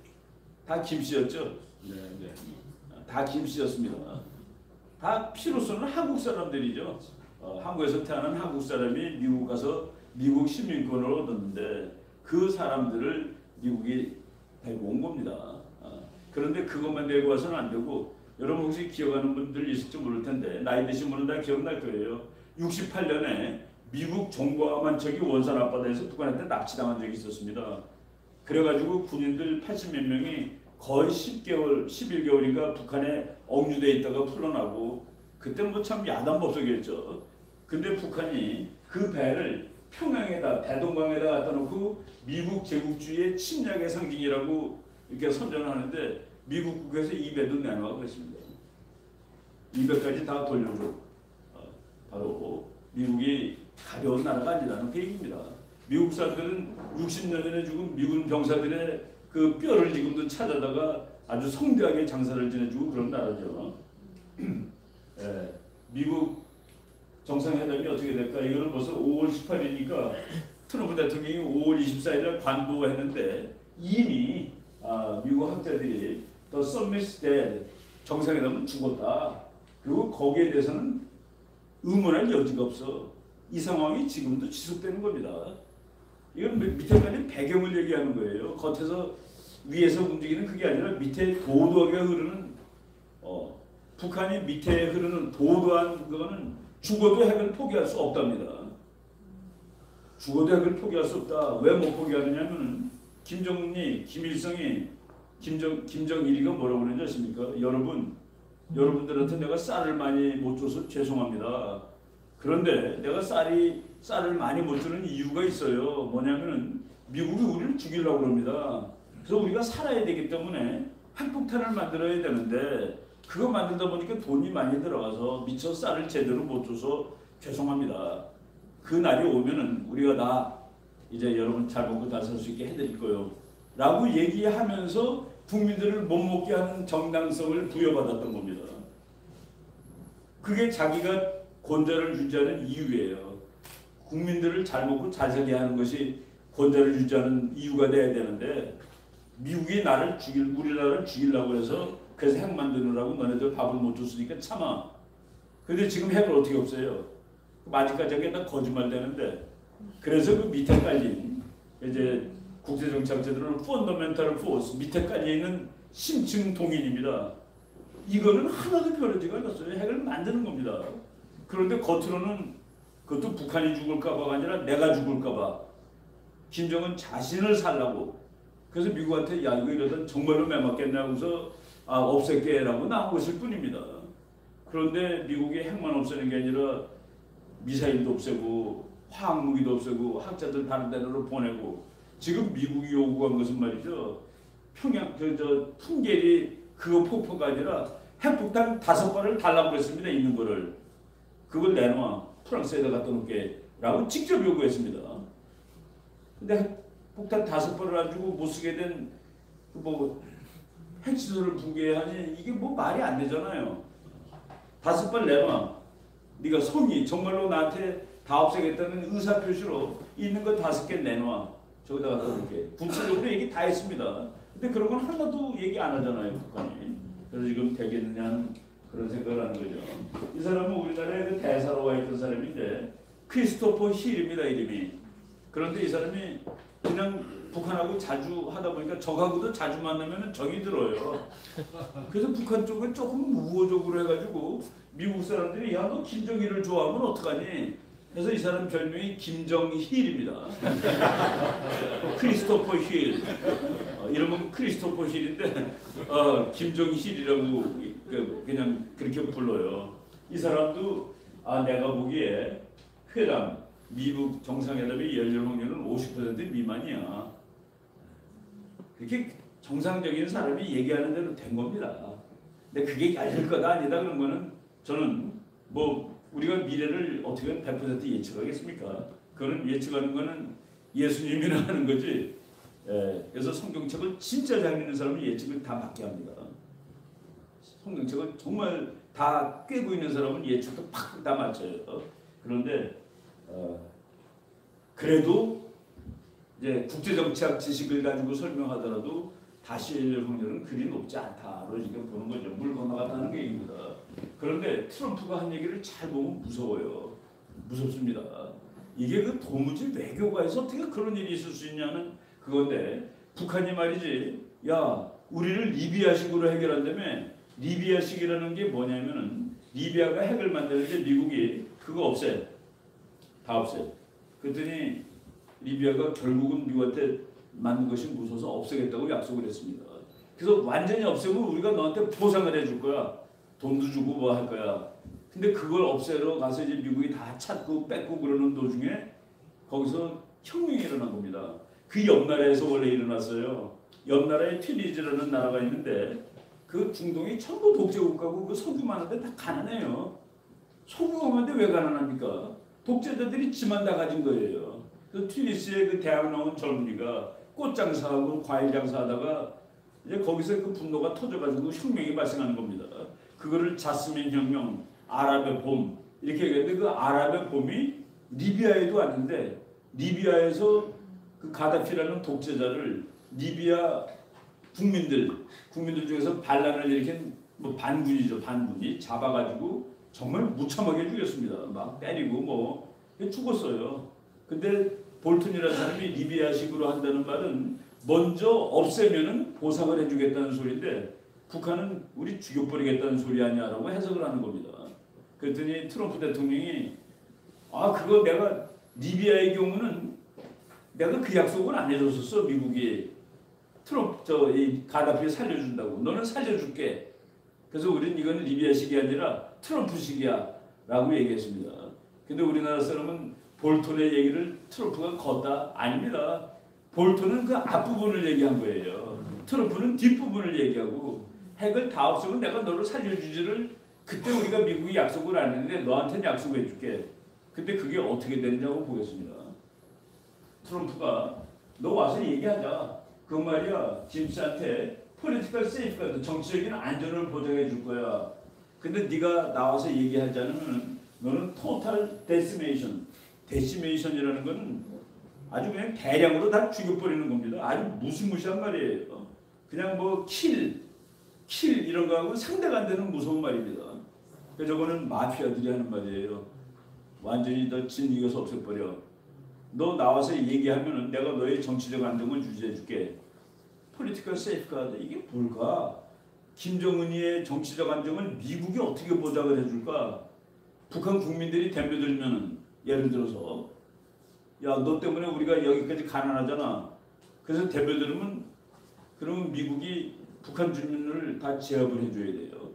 [SPEAKER 1] 다 김씨였죠. 네. 다 김씨였습니다. 다 피로서는 한국 사람들이죠. 한국에서 태어난 한국 사람이 미국 가서 미국 시민권을 얻었는데 그 사람들을 미국이 데리고 온 겁니다. 그런데 그것만 데리고 와서는 안 되고, 여러분 혹시 기억하는 분들 있을지 모를 텐데 나이 드신 분은 다 기억날 거예요. 68년에 미국 정보함 한 척이 원산 앞바다에서 북한한테 납치당한 적이 있었습니다. 그래가지고 군인들 80몇 명이 거의 10개월, 11개월인가 북한에 억류돼 있다가 풀려나고 그때 뭐 참 야단법석이었죠. 근데 북한이 그 배를 평양에다 대동강에다 갖다 놓고 미국 제국주의의 침략의 상징이라고 이렇게 선전을 하는데 미국 국에서 이 배도 내놔 그랬습니다. 이 배까지 다 돌려줘. 바로 미국이 가벼운 나라가 아니라는 그 얘기입니다. 미국 사람들은 60년 전에 죽은 미군 병사들의 그 뼈를 지금도 찾아다가 아주 성대하게 장사를 지내주고 그런 나라죠. 예, 미국 정상회담이 어떻게 될까? 이거는 벌써 5월 18일이니까 트럼프 대통령이 5월 24일에 관보했는데 이미 미국 학자들이 The Summit's dead, 정상회담은 죽었다. 그리고 거기에 대해서는 의문할 여지가 없어. 이 상황이 지금도 지속되는 겁니다. 이건 밑에까지 배경을 얘기하는 거예요. 겉에서 위에서 움직이는 그게 아니라 밑에 도도하게 흐르는 북한이 밑에 흐르는 도도한 그거는 죽어도 핵을 포기할 수 없답니다. 죽어도 핵을 포기할 수 없다. 왜 못 포기하느냐면은 김정은이, 김일성이, 김정일이가 뭐라고 그러는지 아십니까? 여러분들한테 내가 쌀을 많이 못 줘서 죄송합니다. 그런데 내가 쌀을 많이 못 주는 이유가 있어요. 뭐냐면은 미국이 우리를 죽이려고 그럽니다. 그래서 우리가 살아야 되기 때문에 핵폭탄을 만들어야 되는데 그거 만들다 보니까 돈이 많이 들어가서 미처 쌀을 제대로 못 줘서 죄송합니다. 그 날이 오면은 우리가 다 이제 여러분 잘 먹고 잘 살 수 있게 해드릴 거예요. 라고 얘기하면서 국민들을 못 먹게 하는 정당성을 부여받았던 겁니다. 그게 자기가 권좌를 유지하는 이유예요. 국민들을 잘 먹고 잘 살게 하는 것이 권좌를 유지하는 이유가 돼야 되는데 미국이 우리나라를 죽이려고 해서 그래서 핵 만드느라고 너네들 밥을 못 줬으니까 참아. 근데 지금 핵을 어떻게 없애요? 아직까지 하게 다 거짓말 되는데 그래서 그 밑에 깔린 이제 국제정치학자들은 펀더멘탈 포스 밑에 깔려있는 심층 동인입니다. 이거는 하나도 변하지가 않았어요. 핵을 만드는 겁니다. 그런데 겉으로는 그것도 북한이 죽을까봐가 아니라 내가 죽을까봐 김정은 자신을 살라고 그래서 미국한테 야 이거 이러다 정말로 매맞겠네 하고서 없앨게 라고 나온 것일 뿐입니다. 그런데 미국이 핵만 없애는 게 아니라 미사일도 없애고 화학무기도 없애고 학자들 다른 데로 보내고 지금 미국이 요구한 것은 말이죠. 평양 풍계리 그거 폭포가 아니라 핵폭탄 5발을 달라고 그랬습니다. 있는 거를. 그걸 내놔. 프랑스에다 갖다 놓게 라고 직접 요구했습니다. 근데 핵폭탄 5발을 안 주고 못 쓰게 된 핵시설을 붕괴하니 이게 뭐 말이 안 되잖아요. 5발 내놔. 네가 성의 정말로 나한테 다 없애겠다는 의사표시로 있는 거 5개 내놔. 저기다 갖다 놓게. 구체적으로 얘기 다 했습니다. 근데 그런 건 하나도 얘기 안 하잖아요. 북한이. 그래서 지금 되겠느냐는 그런 생각을 하는 거죠. 이 사람은 우리나라에 그 대사로 와 있던 사람인데 크리스토퍼 힐입니다. 이름이. 그런데 이 사람이 그냥 북한하고 자주 하다 보니까 적하고도 자주 만나면 정이 들어요. 그래서 북한 쪽은 조금 우호적으로 해가지고 미국 사람들이 야 너 김정일을 좋아하면 어떡하니? 그래서 이 사람 별명이 김정힐입니다. 크리스토퍼 힐. 이름은 크리스토퍼 힐인데 김정힐이라고 그냥 그렇게 불러요. 이 사람도 내가 보기에 미국 정상회담이 열릴 확률은 50% 미만이야. 그렇게 정상적인 사람이 얘기하는 대로 된 겁니다. 근데 그게 열릴 거다 아니다 그런 거는 저는 우리가 미래를 어떻게 100% 예측하겠습니까? 그거는 예측하는 거는 예수님이나 하는 거지. 그래서 성경책을 진짜 잘 믿는 사람은 예측을 다 맞게 합니다. 성경책을 정말 다 꿰고 있는 사람은 예측도 팍 다 맞춰요. 그런데 그래도 이제 국제정치학 지식을 가지고 설명하더라도 다시 열릴 확률은 그리 높지 않다로 지금 보는 거죠. 물 건너갔다는 게 얘기입니다. 그런데 트럼프가 한 얘기를 잘 보면 무서워요. 무섭습니다. 이게 그 도무지 외교가에서 어떻게 그런 일이 있을 수 있냐는 그건데 북한이 말이지 야 우리를 리비아식으로 해결한다며 리비아식이라는 게 뭐냐면은 리비아가 핵을 만드는데 미국이 그거 없애. 다 없애. 그랬더니 리비아가 결국은 미국한테 맞는 것이 무서워서 없애겠다고 약속을 했습니다. 그래서 완전히 없애면 우리가 너한테 보상을 해줄 거야. 돈도 주고 뭐 할 거야. 근데 그걸 없애러 가서 이제 미국이 다 찾고 뺏고 그러는 도중에 거기서 혁명이 일어난 겁니다. 그 옆나라에서 원래 일어났어요. 옆나라에 튀니지라는 나라가 있는데 그 중동이 전부 독재국가고 그 석유 많은데 다 가난해요. 석유가 많은데 왜 가난합니까? 독재자들이 지만 다 가진 거예요. 그 튀니스의 그 대학 나온 젊은이가 꽃 장사하고 과일 장사하다가 이제 거기서 그 분노가 터져가지고 혁명이 발생하는 겁니다. 그거를 자스민 혁명, 아랍의 봄 이렇게 얘기했는데 그 아랍의 봄이 리비아에도 왔는데 리비아에서 그 가다피라는 독재자를 리비아 국민들 중에서 반란을 일으킨 뭐 반군이죠. 반군이 잡아가지고 정말 무참하게 죽였습니다. 막 때리고 뭐 죽었어요. 근데 볼튼이라는 사람이 리비아식으로 한다는 말은 먼저 없애면은 보상을 해주겠다는 소리인데 북한은 우리 죽여버리겠다는 소리 아니야라고 해석을 하는 겁니다. 그랬더니 트럼프 대통령이 그거 내가 리비아의 경우는 내가 그 약속을 안 해줬었어. 미국이 이 가다피를 살려준다고. 너는 살려줄게. 그래서 우리는 이거는 리비아식이 아니라 트럼프식이야 라고 얘기했습니다. 근데 우리나라 사람은 볼턴의 얘기를 트럼프가 걷다? 아닙니다. 볼턴은 그 앞부분을 얘기한 거예요. 트럼프는 뒷부분을 얘기하고 핵을 다 없애면 내가 너를 살려주지를 그때 우리가 미국이 약속을 안 했는데 너한테는 약속해 줄게. 근데 그게 어떻게 됐냐고 보겠습니다. 트럼프가 너 와서 얘기하자. 그 말이야. 짐스한테 political safeguard, 정치적인 안전을 보장해 줄 거야. 근데 네가 나와서 얘기하지 않으면 너는 total decimation이라는 건 아주 그냥 대량으로 다 죽여버리는 겁니다. 아주 무시무시한 말이에요. 그냥 뭐 킬 이런 거하고 상대가 안 되는 무서운 말입니다. 저거는 마피아들이 하는 말이에요. 완전히 너 진이겨서 없애버려. 너 나와서 얘기하면은 내가 너의 정치적 안정을 유지해줄게. political safeguard 이게 뭘까? 김정은이의 정치적 안정을 미국이 어떻게 보장을 해줄까? 북한 국민들이 덤벼들면은 예를 들어서 야 너 때문에 우리가 여기까지 가난하잖아. 그래서 덤벼들면 그러면 미국이 북한 주민을 다 제압을 해줘야 돼요.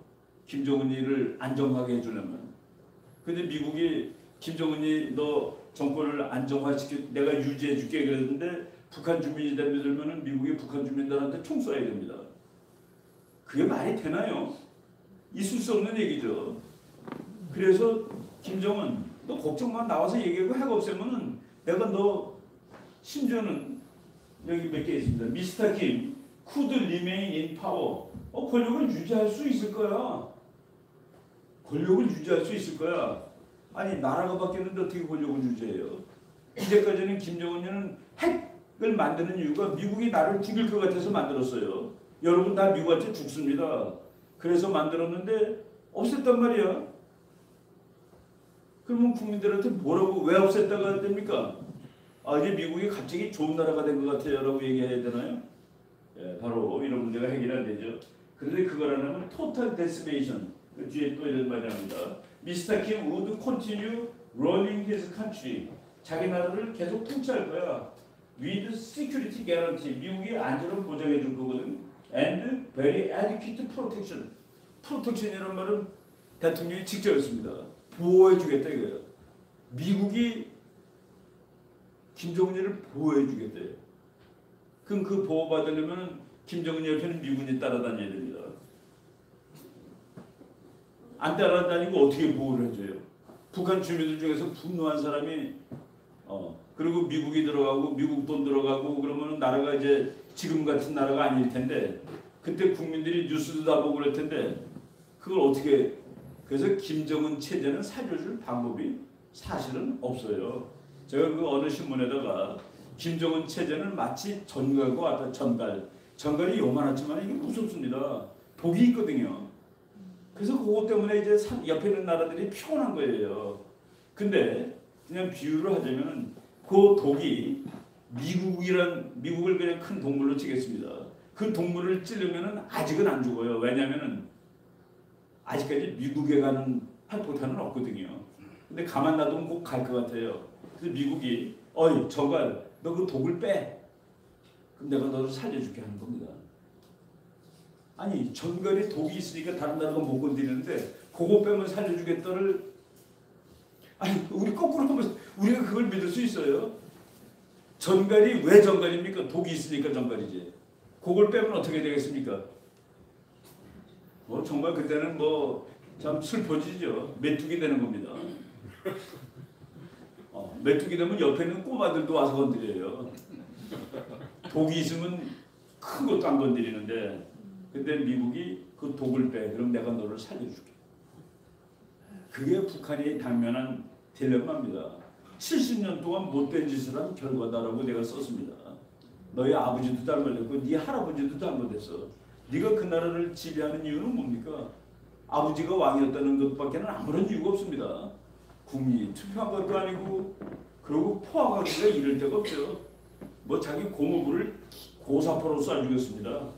[SPEAKER 1] 김정은이를 안정하게 해주려면. 근데 미국이 김정은이 너 정권을 안정화시켜 내가 유지해줄게 그랬는데 북한 주민이 덤벼들면은 미국이 북한 주민들한테 총 쏴야 됩니다. 그게 말이 되나요? 있을 수 없는 얘기죠. 그래서 김정은 너 걱정만 나와서 얘기하고 핵 없애면은 내가 너 심지어는 여기 몇 개 있습니다. 미스터 김 could remain in power. 권력을 유지할 수 있을 거야. 권력을 유지할 수 있을 거야. 아니 나라가 바뀌었는데 어떻게 권력을 유지해요? 이제까지는 김정은이는 핵을 만드는 이유가 미국이 나를 죽일 것 같아서 만들었어요. 여러분 다 미국한테 죽습니다. 그래서 만들었는데 없앴단 말이야. 그러면 국민들한테 뭐라고 왜 없앴다가 됩니까? 이제 미국이 갑자기 좋은 나라가 된 것 같아요 라고 얘기해야 되나요? 예, 바로 이런 문제가 해결이 안 되죠. 그런데 그걸 안 하면 total decimation. 그 뒤에 또 이런 말이 나옵니다. Mr. Kim would continue running his country. 자기 나라를 계속 통치할 거야. With security guarantee. 미국이 안전을 보장해 줄 거거든. And very adequate protection. protection이라는 말은 대통령이 직접 했습니다. 보호해 주겠다 이거예요. 미국이 김정은이를 보호해 주겠대요. 그럼 그 보호받으려면 김정은 옆에는 미군이 따라다녀야 됩니다. 안 따라다니고 어떻게 보호를 해줘요? 북한 주민들 중에서 분노한 사람이 그리고 미국이 들어가고 미국 돈 들어가고 그러면 나라가 이제 지금 같은 나라가 아닐 텐데 그때 국민들이 뉴스도 다 보고 그럴 텐데 그걸 어떻게 그래서 김정은 체제는 살려줄 방법이 사실은 없어요. 제가 그 어느 신문에다가 김정은 체제는 마치 전갈과 같다. 전갈이 요만하지만 이게 무섭습니다. 독이 있거든요. 그래서 그것 때문에 이제 옆에 있는 나라들이 피곤한 거예요. 근데 그냥 비유를 하자면 그 독이 미국을 그냥 큰 동물로 치겠습니다. 그 동물을 찌르면은 아직은 안 죽어요. 왜냐면은 아직까지 미국에 가는 핵폭탄은 없거든요. 근데 가만 놔두면 꼭 갈 것 같아요. 그래서 미국이 전갈 너 그 독을 빼. 그럼 내가 너를 살려줄게 하는 겁니다. 아니 전갈이 독이 있으니까 다른 나라가 못 건드리는데 그거 빼면 살려주겠다를 아니 우리 거꾸로 하면 우리가 그걸 믿을 수 있어요? 전갈이 왜 전갈입니까? 독이 있으니까 전갈이지. 그걸 빼면 어떻게 되겠습니까? 정말 그때는 참 슬퍼지죠. 메뚜기 되는 겁니다. 메뚜기 되면 옆에 있는 꼬마들도 와서 건드려요. 독이 있으면 큰 것도 안 건드리는데 근데 미국이 그 독을 빼. 그럼 내가 너를 살려줄게. 그게 북한이 당면한 딜레마입니다. 70년 동안 못된 짓을 한 결과다라고 내가 썼습니다. 너희 아버지도 잘못했고 네 할아버지도 잘못했어. 네가 그 나라를 지배하는 이유는 뭡니까? 아버지가 왕이었다는 것밖에는 아무런 이유가 없습니다. 국민이 투표한 것도 아니고 그리고 포화가기가 이럴 데가 없죠. 자기 고모부를 고사포로 쏴 죽였습니다.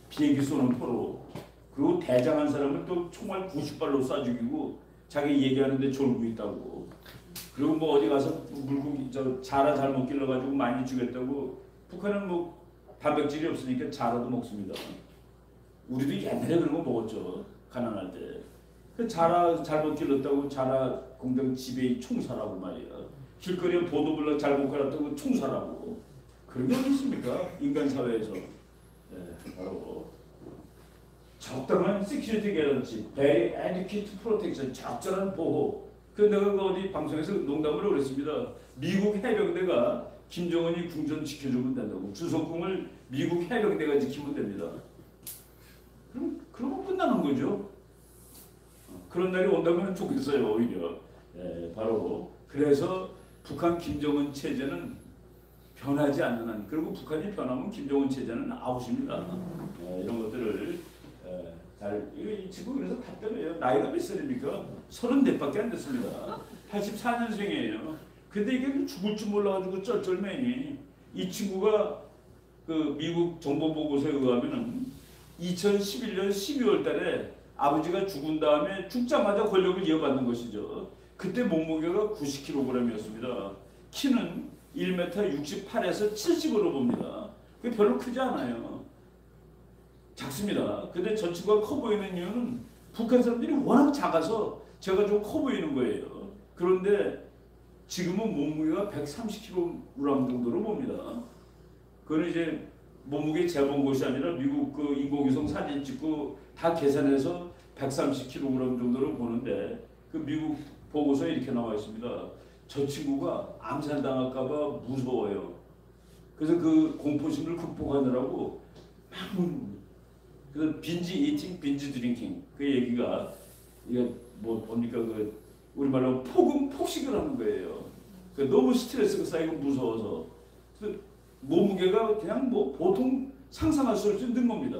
[SPEAKER 1] 비행기 쏘는 포로. 그리고 대장한 사람은 또 총알 90발로 쏴 죽이고 자기 얘기하는데 졸고 있다고. 그리고 어디 가서 물고기 자라 잘못 길러가지고 많이 죽였다고. 북한은 단백질이 없으니까 자라도 먹습니다. 우리도 옛날에 그런 거 먹었죠. 가난할 때. 그 자라 잘못 길렀다고 자라 공장 지배의 총사라고 말이야. 길거리에 보도블럭 잘못 갈았다고 총사라고. 그런 게 어디 있습니까? 인간 사회에서. 바로 적당한 security guarantee, very adequate protection, 적절한 보호. 내가 어디 방송에서 농담으로 그랬습니다. 미국 해병대가 김정은이 궁전 지켜주면 된다고. 주석궁을 미국 해병대가 지키면 됩니다. 그러면 끝나는 거죠. 그런 날이 온다면 좋겠어요, 오히려. 바로 그래서 북한 김정은 체제는 변하지 않는 한, 그리고 북한이 변하면 김정은 체제는 아웃입니다. 이런 것들을 지금 그래서 답변해요. 나이가 몇 살입니까? 34밖에 안 됐습니다. 84년생이에요. 근데 이게 죽을 줄 몰라가지고 쩔쩔매니. 이 친구가 그 미국 정보 보고서에 의하면은 2011년 12월 달에 아버지가 죽은 다음에 죽자마자 권력을 이어받는 것이죠. 그때 몸무게가 90kg이었습니다. 키는 1m 68에서 70으로 봅니다. 그게 별로 크지 않아요. 작습니다. 근데 저 친구가 커 보이는 이유는 북한 사람들이 워낙 작아서 제가 좀 커 보이는 거예요. 그런데 지금은 몸무게가 130kg 정도로 봅니다. 그건 이제 몸무게 재본 것이 아니라 미국 그 인공위성 사진 찍고 다 계산해서 130kg 정도로 보는데 그 미국 보고서에 이렇게 나와 있습니다. 저 친구가 암살당할까봐 무서워요. 그래서 그 공포심을 극복하느라고 막 그래서 빈지 이팅, 빈지 드링킹 그 얘기가 이게 뭡니까 그 우리말로 폭식을 하는 거예요. 너무 스트레스가 쌓이고 무서워서 몸무게가 그냥 보통 상상할 수 없는 겁니다.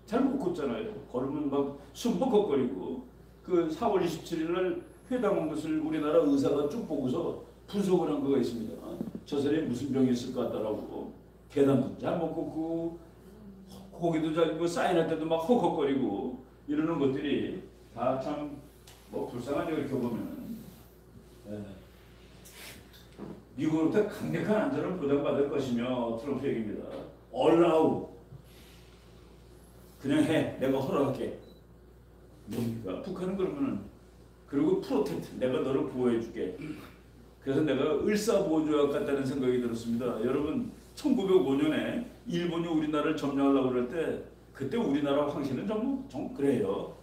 [SPEAKER 1] 잘 못 걷잖아요. 걸으면 막 숨 벅벅거리고 그 4월 27일 날 회담한 것을 우리나라 의사가 쭉 보고서 분석을 한 거가 있습니다. 저 사람이 무슨 병이 있을 것 같다라고. 계단도 잘 못 걷고 고기도 잘 사인할 때도 막 헉헉거리고 이러는 것들이 다 참 불쌍하죠. 이렇게 보면. 미국으로부터 강력한 안전을 보장받을 것이며 트럼프 얘기입니다. allow 그냥 해. 내가 허락할게. 뭡니까? 북한은 그러면은 그리고 프로텍트 내가 너를 보호해줄게. 그래서 내가 을사보조약 같다는 생각이 들었습니다. 여러분 1905년에 일본이 우리나라를 점령하려고 그럴 때 그때 우리나라 황실은 좀 그래요.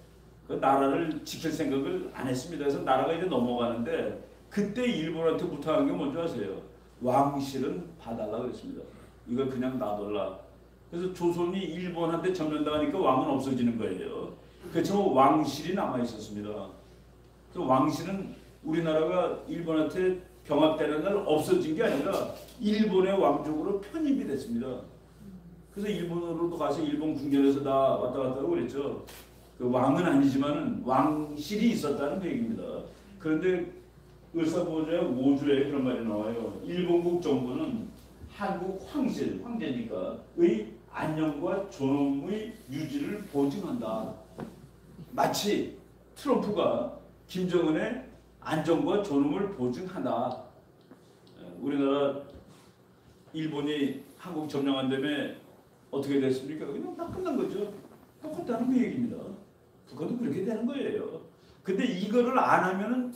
[SPEAKER 1] 그 나라를 지킬 생각을 안 했습니다. 그래서 나라가 이제 넘어가는데 그때 일본한테 부탁한 게 뭔지 아세요? 왕실은 봐달라 그랬습니다. 이걸 그냥 놔둘라. 그래서 조선이 일본한테 점령당하니까 왕은 없어지는 거예요. 그렇지만 왕실이 남아 있었습니다. 그 왕실은 우리나라가 일본한테 병합되는 날 없어진 게 아니라 일본의 왕족으로 편입이 됐습니다. 그래서 일본으로도 가서 일본 궁전에서 다 왔다 갔다 하고 그랬죠. 그 왕은 아니지만은 왕실이 있었다는 얘기입니다. 그런데 을사보조약 5조에 그런 말이 나와요. 일본국 정부는 한국 황실, 황제니까의 안녕과 존엄의 유지를 보증한다. 마치 트럼프가 김정은의 안정과 존엄을 보증한다. 우리나라 일본이 한국 점령한 다음에 어떻게 됐습니까? 그냥 다 끝난 거죠. 똑같다는 그 얘기입니다. 북한도 그렇게 되는 거예요. 근데 이거를 안 하면은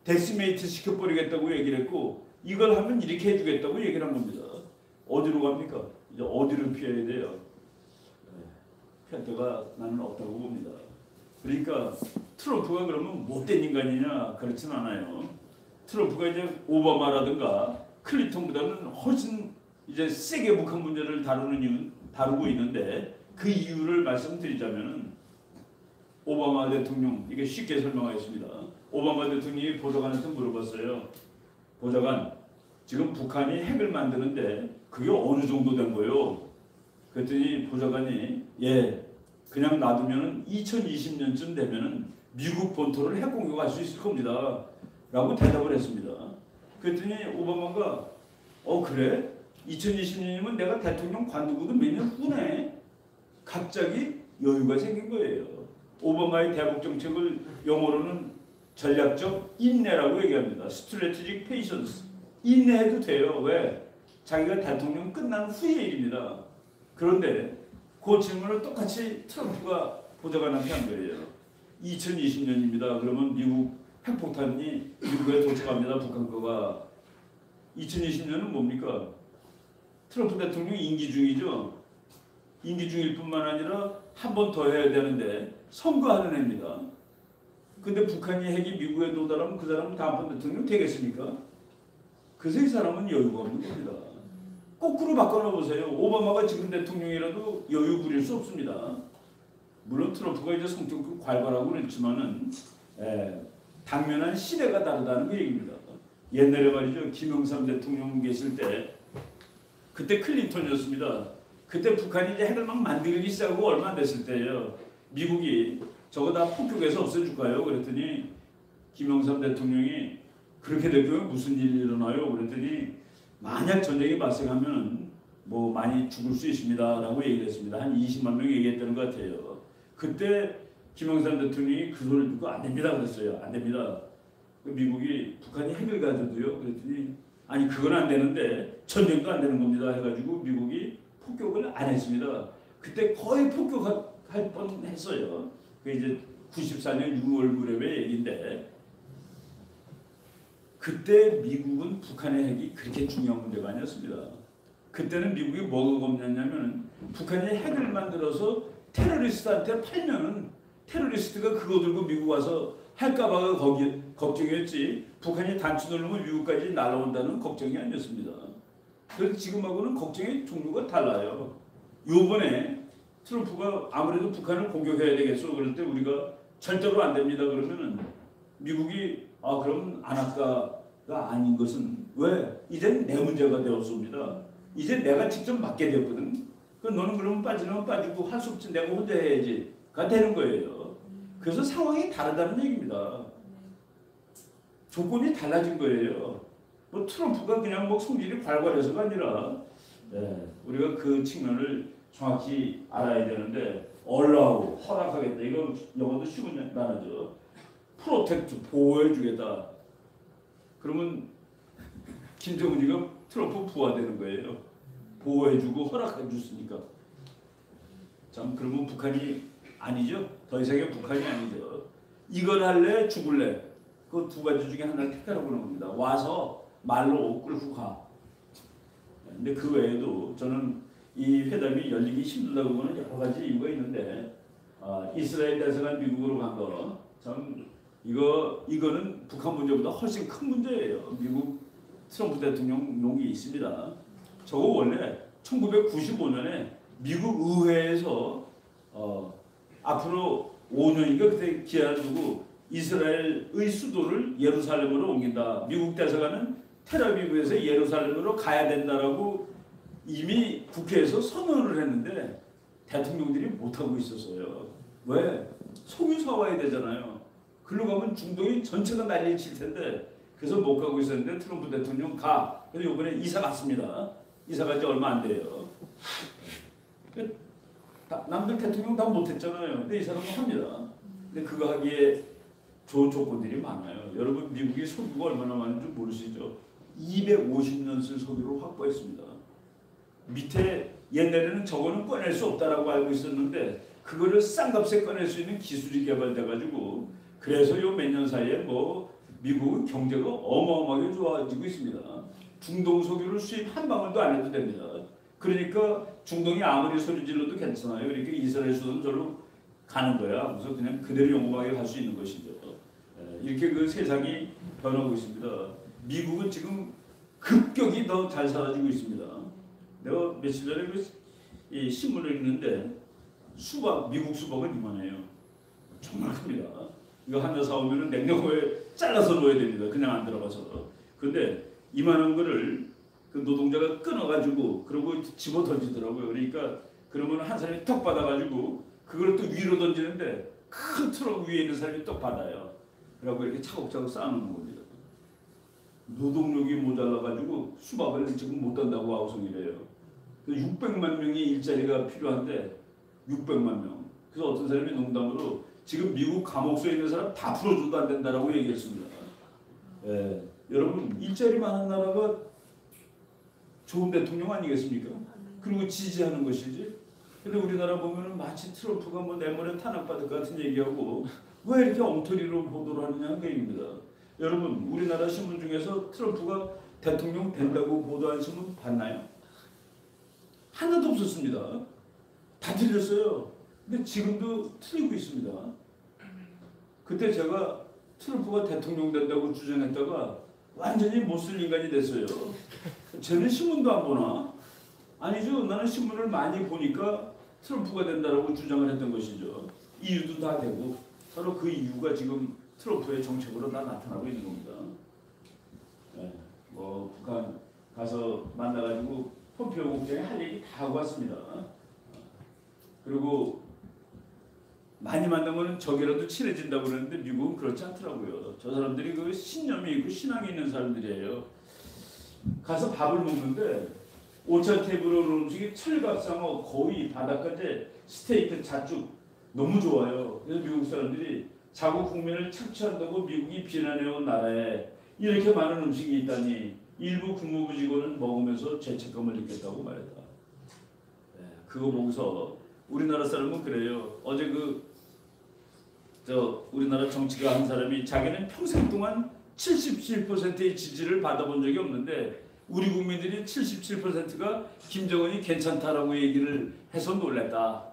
[SPEAKER 1] 데시메이트 시켜버리겠다고 얘기를 했고 이걸 하면 이렇게 해주겠다고 얘기를 한 겁니다. 어디로 갑니까? 이제 어디를 피해야 돼요? 피할 데가 나는 없다고 봅니다. 그러니까 트럼프가 그러면 못된 인간이냐? 그렇진 않아요. 트럼프가 이제 오바마라든가 클린턴보다는 훨씬 이제 세게 북한 문제를 다루고 있는데 그 이유를 말씀드리자면은 오바마 대통령 이게 쉽게 설명하겠습니다. 오바마 대통령이 보좌관한테 물어봤어요. 보좌관, 지금 북한이 핵을 만드는데 그게 어느 정도 된 거예요? 그랬더니 보좌관이 그냥 놔두면은 2020년쯤 되면은 미국 본토를 핵 공격할 수 있을 겁니다. 라고 대답을 했습니다. 그랬더니 오바마가 그래? 2020년이면 내가 대통령 관두고도 몇 년 후네. 갑자기 여유가 생긴 거예요. 오바마의 대북 정책을 영어로는 전략적 인내라고 얘기합니다. Strategic Patience. 인내해도 돼요. 왜? 자기가 대통령 끝난 후의 얘기입니다. 그런데 그 질문을 똑같이 트럼프가 보좌관한테 한 거예요. 2020년입니다. 그러면 미국 핵폭탄이 미국에 도착합니다. 북한 거가. 2020년은 뭡니까? 트럼프 대통령 임기 중이죠. 임기 중일 뿐만 아니라 한 번 더 해야 되는데 선거하는 애입니다. 근데 북한이 핵이 미국에 도달하면 그 사람은 다음번 대통령 되겠습니까? 그래서 이 사람은 여유가 없는 겁니다. 거꾸로 바꿔놓으세요. 오바마가 지금 대통령이라도 여유 부릴 수 없습니다. 물론 트럼프가 이제 성격도 괄괄하고 그랬지만은 당면한 시대가 다르다는 그 얘기입니다. 옛날에 말이죠. 김영삼 대통령 계실 때 그때 클린턴이었습니다. 그때 북한이 이제 핵을 막 만들기 시작하고 얼마 안 됐을 때예요. 미국이 저거 다 폭격해서 없애줄까요? 그랬더니 김영삼 대통령이 그렇게 되면 무슨 일이 일어나요? 그랬더니 만약 전쟁이 발생하면 뭐 많이 죽을 수 있습니다. 라고 얘기를 했습니다. 한 20만 명이 얘기했다는 것 같아요. 그때 김영삼 대통령이 그 소리를 듣고 안 됩니다. 그랬어요. 안 됩니다. 미국이 북한이 핵을 가져도요. 그랬더니 아니 그건 안 되는데 전쟁도 안 되는 겁니다. 해가지고 미국이 폭격을 안 했습니다. 그때 거의 폭격할 뻔했어요. 그 이제 94년 6월 무렵의 얘기인데 그때 미국은 북한의 핵이 그렇게 중요한 문제가 아니었습니다. 그때는 미국이 뭐가 겁났냐면 북한이 핵을 만들어서 테러리스트한테 팔면은 테러리스트가 그거 들고 미국 와서 할까봐가 걱정이었지 북한이 단추 누르면 미국까지 날아온다는 걱정이 아니었습니다. 그래서 지금하고는 걱정의 종류가 달라요. 요번에 트럼프가 아무래도 북한을 공격해야 되겠어 그럴 때 우리가 절대로 안 됩니다 그러면은 미국이 그럼 안 할까가 아닌 것은 왜? 이젠 내 문제가 되었습니다. 이제 내가 직접 맡게 되었거든. 너는 그러면 빠지면 빠지고 할 수 없지 내가 혼자 해야지가 되는 거예요. 그래서 상황이 다르다는 얘기입니다. 조건이 달라진 거예요. 뭐 트럼프가 그냥 뭐 성질이 괄괄해서가 아니라 우리가 그 측면을 정확히 알아야 되는데 allow 허락하겠다. 이거 영어도 쉬운 단어죠. 프로텍트 보호해주겠다. 그러면 김정은이가 트럼프 부하되는 거예요. 보호해주고 허락해줬으니까. 참 그러면 북한이 아니죠. 더 이상의 북한이 아니죠. 이걸 할래 죽을래. 그 두 가지 중에 하나를 택하라고 하는 겁니다. 와서 말로 끌고 가. 근데 그 외에도 저는 이 회담이 열리기 힘들다고 보는 여러 가지 이유가 있는데 이스라엘 대사관 미국으로 간 거 참 이거는 북한 문제보다 훨씬 큰 문제예요. 미국 트럼프 대통령 용이 있습니다. 저거 원래 1995년에 미국 의회에서 앞으로 5년인가 그때 기한을 두고 이스라엘의 수도를 예루살렘으로 옮긴다. 미국 대사관은 텔아비브에서 예루살렘으로 가야 된다라고 이미 국회에서 선언을 했는데 대통령들이 못하고 있었어요. 왜? 석유 사와야 되잖아요. 글로 가면 중동이 전체가 난리를 칠 텐데 그래서 못 가고 있었는데 트럼프 대통령 가. 그래서 이번에 이사 갔습니다. 이사 간 지 얼마 안 돼요. 남들 대통령 다 못했잖아요. 근데 이 사람은 합니다. 근데 그거 하기에 좋은 조건들이 많아요. 여러분 미국이 석유가 얼마나 많은지 모르시죠? 250년 쓸 석유를 확보했습니다. 밑에 옛날에는 저거는 꺼낼 수 없다라고 알고 있었는데 그거를 싼 값에 꺼낼 수 있는 기술이 개발돼가지고 그래서 요 몇 년 사이에 뭐 미국은 경제가 어마어마하게 좋아지고 있습니다. 중동 석유를 수입 한 방울도 안 해도 됩니다. 그러니까 중동이 아무리 소리 질러도 괜찮아요. 그러니까 이스라엘 수도는 저로 가는 거야. 그래서 그냥 그대로 용감하게 갈 수 있는 것이죠. 이렇게 그 세상이 변하고 있습니다. 미국은 지금 급격히 더 잘 살아지고 있습니다. 내가 며칠 전에 이 신문을 읽는데 미국 수박은 이만해요. 정말 큽니다. 이거 하나 사오면 냉장고에 잘라서 넣어야 됩니다. 그냥 안 들어가서. 근데 이만한 거를 그 노동자가 끊어가지고 그러고 집어 던지더라고요. 그러니까 그러면 한 사람이 턱 받아가지고 그걸 또 위로 던지는데 큰 트럭 위에 있는 사람이 또 받아요. 그러고 이렇게 차곡차곡 쌓아놓는 겁니다. 노동력이 모자라가지고 수박을 지금 못 딴다고 아우성이래요. 600만 명의 일자리가 필요한데 600만 명. 그래서 어떤 사람이 농담으로 지금 미국 감옥소에 있는 사람 다 풀어줘도 안 된다라고 얘기했습니다. 예, 여러분 일자리 많은 나라가 좋은 대통령 아니겠습니까? 그리고 지지하는 것이지. 근데 우리나라 보면은 마치 트럼프가 뭐 내모레 탄압받을 것 같은 얘기하고 왜 이렇게 엉터리로 보도를 하느냐는 그 얘기입니다. 여러분 우리나라 신문 중에서 트럼프가 대통령 된다고 보도한 신문 봤나요? 하나도 없었습니다. 다 틀렸어요. 근데 지금도 틀리고 있습니다. 그때 제가 트럼프가 대통령 된다고 주장했다가 완전히 못쓸 인간이 됐어요. 쟤는 신문도 안 보나? 아니죠. 나는 신문을 많이 보니까 트럼프가 된다라고 주장을 했던 것이죠. 이유도 다 되고 바로 그 이유가 지금 트럼프의 정책으로 다 나타나고 있는 겁니다. 네, 뭐 북한 가서 만나가지고 폼페이오 국장이 할 얘기 다 하고 왔습니다. 그리고 많이 만나면 적이라도 친해진다고 그러는데 미국은 그렇지 않더라고요. 저 사람들이 그 신념이 있고 신앙이 있는 사람들이에요. 가서 밥을 먹는데 5차 테이블로 음식이 철갑상어, 거의 바닷가재, 스테이크, 잣죽 너무 좋아요. 그래서 미국 사람들이 자국 국민을 착취한다고 미국이 비난해온 나라에 이렇게 많은 음식이 있다니 일부 국무부 직원은 먹으면서 죄책감을 느꼈다고 말했다. 네, 그거 보고서 우리나라 사람은 그래요. 어제 우리나라 정치가 한 사람이 자기는 평생 동안 77%의 지지를 받아본 적이 없는데 우리 국민들이 77%가 김정은이 괜찮다라고 얘기를 해서 놀랐다.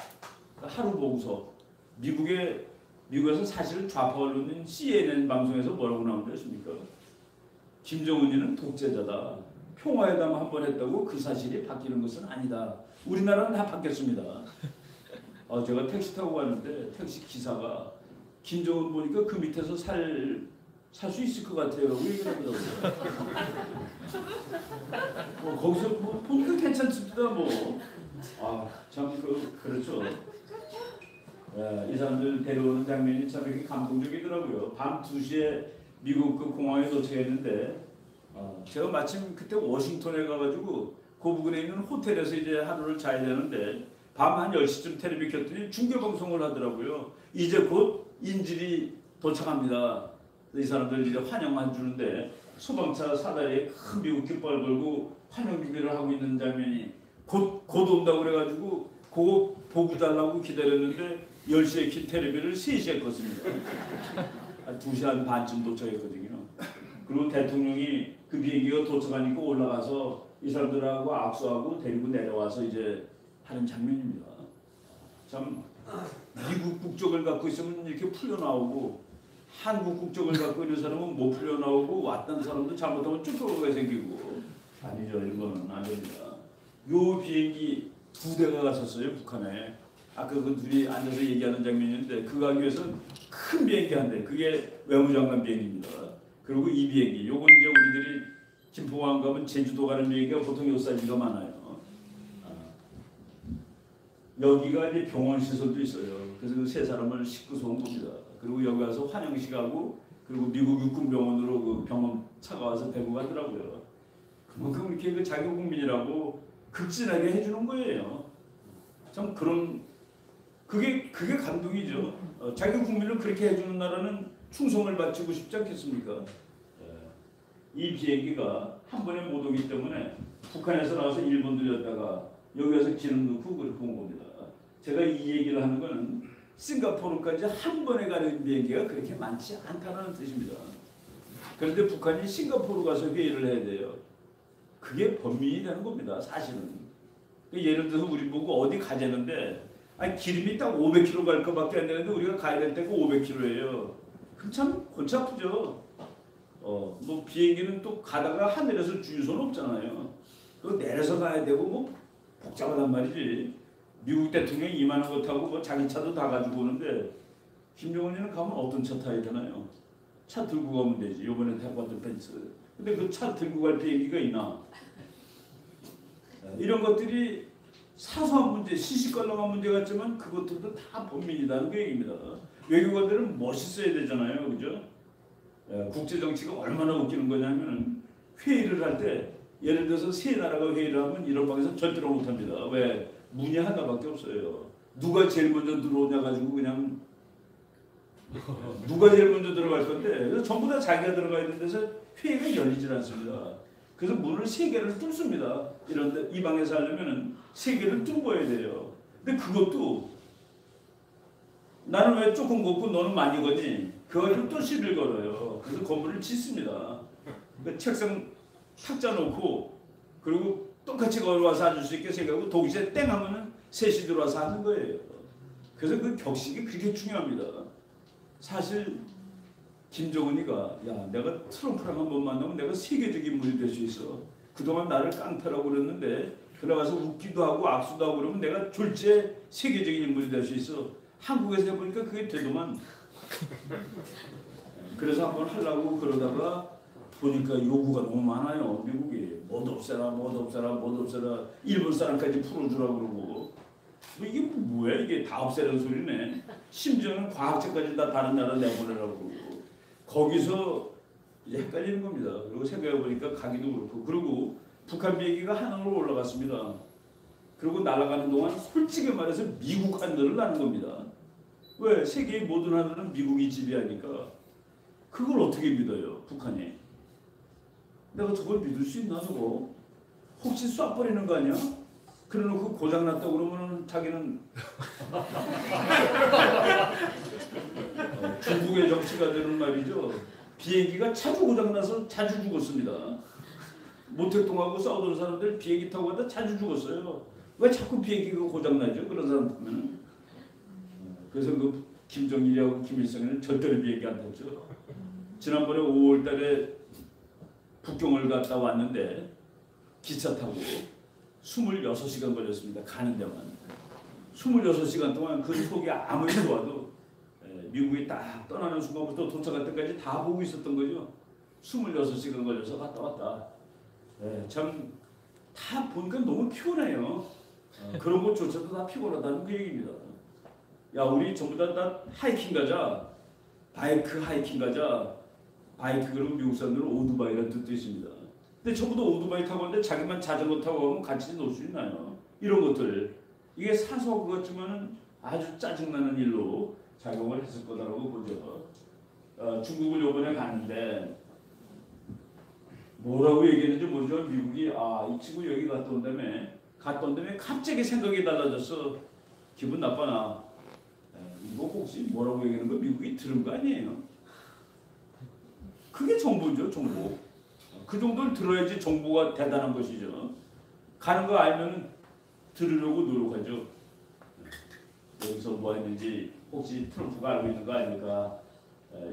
[SPEAKER 1] 하루 보고서 미국에서 사실은 좌파 언론인 CNN 방송에서 뭐라고 나온 줄 아십니까? 김정은이는 독재자다. 평화회담 한 번 했다고 그 사실이 바뀌는 것은 아니다. 우리나라는 다 바뀌었습니다. 제가 택시 타고 갔는데 택시 기사가 김정은 보니까 그 밑에서 살 수 있을 것 같아요. 라고 얘기를 하더라고요. 거기서 뭐 보니까 괜찮습니다. 참 그렇죠. 이 사람들 데려오는 장면이 참 이렇게 감동적이더라고요. 밤 2시에 미국 그 공항에 도착했는데 제가 마침 그때 워싱턴에 가가지고 그 부근에 있는 호텔에서 이제 하루를 자야 되는데 밤 한 10시쯤 텔레비 켰더니 중계방송을 하더라고요. 이제 곧 인질이 도착합니다. 이 사람들 이제 환영해 주는데 소방차 사다리에 큰 미국 깃발 걸고 환영 기계를 하고 있는 장면이 곧 온다고 그래가지고 그거 보고 달라고 기다렸는데 10시에 킨 텔레비를 3시에 껐습니다. 2시 한 반쯤 도착했거든요. 그리고 대통령이 그 비행기가 도착하니까 올라가서 이 사람들하고 악수하고 데리고 내려와서 이제 하는 장면입니다. 참 미국 국적을 갖고 있으면 이렇게 풀려나오고 한국 국적을 갖고 있는 사람은 못 풀려나오고 왔던 사람도 잘못하면 쫓겨가게 생기고 아니죠. 이런 거는 안 됩니다. 요 비행기 2대가 갔었어요. 북한에. 아까 그 둘이 앉아서 얘기하는 장면인데 그거 하기 위해서 큰 비행기 한 대. 그게 외무장관 비행기입니다. 그리고 이 비행기. 요건 이제 우리들이 김포공항 가면 제주도 가는 비행기가 보통 요 사이즈가 많아요. 여기가 이제 병원 시설도 있어요. 그래서 그 3사람을 싣고 온 겁니다. 그리고 여기 와서 환영식 하고 그리고 미국 육군병원으로 그 병원 차가 와서 배고 가더라고요. 그만큼 이렇게 그 자기 국민이라고 극진하게 해주는 거예요. 참 그게 감동이죠. 자기 국민을 그렇게 해주는 나라는 충성을 바치고 싶지 않겠습니까? 이 비행기가 한 번에 못 오기 때문에 북한에서 나와서 일본 들렸다가 여기 와서 기름 넣고 그렇게 온 겁니다. 제가 이 얘기를 하는 거는 싱가포르까지 한 번에 가는 비행기가 그렇게 많지 않다는 뜻입니다. 그런데 북한이 싱가포르 가서 회의를 해야 돼요. 그게 범민이 되는 겁니다. 사실은. 예를 들어서 우리 보고 어디 가자는데 아니 기름이 딱 500km 갈 것밖에 안 되는데 우리가 가야 될 때가 500km예요. 그 참 골치 아프죠. 뭐 비행기는 또 가다가 하늘에서 주유소는 없잖아요. 그 내려서 가야 되고 뭐 복잡하단 말이지. 미국 대통령이 이만한 거 타고 뭐 자기 차도 다 가지고 오는데 김정은이는 가면 어떤 차 타야 되나요? 차 들고 가면 되지. 요번에 타봤던 벤츠. 근데 그 차 들고 갈 비행기가 있나? 이런 것들이 사소한 문제, 시시껄렁한 문제 같지만 그것들도 다 범민이라는 그 얘기입니다. 외교관들은 멋있어야 되잖아요. 그죠? 국제정치가 얼마나 웃기는 거냐면은 회의를 할 때 예를 들어서 세 나라가 회의를 하면 이런 방에서 절대로 못합니다. 왜? 문이 하나밖에 없어요. 누가 제일 먼저 들어오냐 가지고 그냥 누가 제일 먼저 들어갈 건데 그래서 전부 다 자기가 들어가 있는 데서 회의가 열리질 않습니다. 그래서 문을 세 개를 뚫습니다. 이런데 이 방에서 하려면은 세 개를 뚫어야 돼요. 근데 그것도 나는 왜 조금 걷고 너는 많이 거니? 그걸 또 시비를 걸어요. 그래서 건물을 짓습니다. 그러니까 책상 탁자 놓고 그리고 똑같이 걸어와서 앉을 수 있게 생각하고 동시에 땡 하면은 셋이 들어와서 하는 거예요. 그래서 그 격식이 그렇게 중요합니다. 사실 김정은이가 야 내가 트럼프랑 한번 만나면 내가 세계적 인물이 될 수 있어. 그동안 나를 깡패라고 그랬는데 들어가서 웃기도 하고 악수도 하고 그러면 내가 졸지에 세계적인 인물이 될 수 있어. 한국에서 해보니까 그게 되더만. 그래서 한번 하려고 그러다가 보니까 요구가 너무 많아요. 미국이 못 없애라 못 없애라 못 없애라 일본 사람까지 풀어주라고 그러고 뭐 이게 뭐야 이게 다 없애라는 소리네. 심지어는 과학자까지 다 다른 나라 내보내라고 그러고 거기서 이제 헷갈리는 겁니다. 그리고 생각해보니까 가기도 그렇고 그리고 북한 비행기가 하늘로 올라갔습니다. 그리고 날아가는 동안 솔직히 말해서 미국 하늘을 나는 겁니다. 왜? 세계의 모든 하늘은 미국이 지배하니까 그걸 어떻게 믿어요? 북한이. 내가 저걸 믿을 수 있나 저거? 혹시 쏴버리는 거 아니야? 그래놓고 고장났다고 그러면 자기는 중국의 정치가 되는 말이죠. 비행기가 자주 고장나서 자주 죽었습니다. 모택동하고 싸우던 사람들 비행기 타고 가다 자주 죽었어요. 왜 자꾸 비행기가 고장나죠? 그런 사람 보면은. 그래서 그 김정일하고 김일성은 절대로 비행기 안 탔죠. 지난번에 5월 달에 북경을 갔다 왔는데 기차 타고 26시간 걸렸습니다. 가는 데만. 26시간 동안 그 속이 아무리 좋아도 미국이 딱 떠나는 순간부터 도착할 때까지 다 보고 있었던 거죠. 26시간 걸려서 갔다 왔다. 참 다 보니까 너무 피곤해요. 그런 것조차도 다 피곤하다는 그 얘기입니다. 야 우리 전부 다 하이킹 가자. 바이크 하이킹 가자. 바이크 그러면 미국 사람들은 오토바이라는 뜻도 있습니다. 근데 전부 다 오토바이 타고 왔는데 자기만 자전거 타고 가면 같이 놀 수 있나요? 이런 것들 이게 사소한 것 같지만 아주 짜증나는 일로 작용을 했을 거다라고 보죠. 중국을 이번에 갔는데 뭐라고 얘기했는지 모르죠. 미국이 이 친구 여기 갔다 온 다음에 갑자기 생각이 달라졌어. 기분 나빠나. 이거 혹시 뭐라고 얘기하는 거 미국이 들은 거 아니에요? 그게 정보죠. 정보. 그 정도를 들어야지 정보가 대단한 것이죠. 가는 거 알면 들으려고 노력하죠. 여기서 뭐 했는지 혹시 트럼프가 알고 있는 거 아닙니까?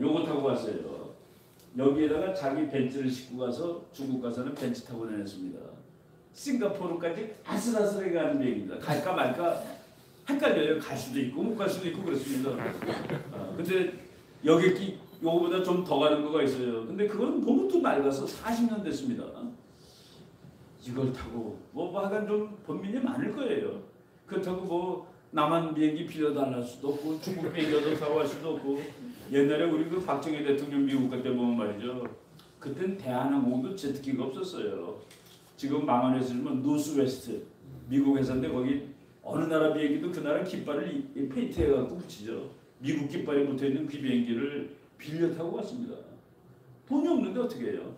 [SPEAKER 1] 요거 타고 갔어요. 여기에다가 자기 벤츠를 싣고 가서 중국 가서는 벤츠 타고 다녔습니다. 싱가포르까지 아슬아슬하게 가는 비행입니다. 갈까 말까 헷갈려요. 갈 수도 있고 못 갈 수도 있고 그렇습니다. 근데 여기 요거보다 좀 더 가는 거가 있어요. 근데 그건 너무 또 낡아서 40년 됐습니다. 이걸 타고 뭐 하여간 좀 범민이 많을 거예요. 그렇다고 뭐 남한 비행기 빌려달랄 수도 없고 중국 비행기도 타고 갈 수도 없고 옛날에 우리 그 박정희 대통령 미국 갈 때 보면 말이죠. 그땐 대한항공도 제트기가 없었어요. 지금 망원에서는 노스웨스트 미국 회사인데 거기 어느 나라 비행기도 그 나라 깃발을 페인트해갖고 붙이죠. 미국 깃발이 붙어있는 그 비행기를 빌려 타고 갔습니다. 돈이 없는데 어떻게 해요?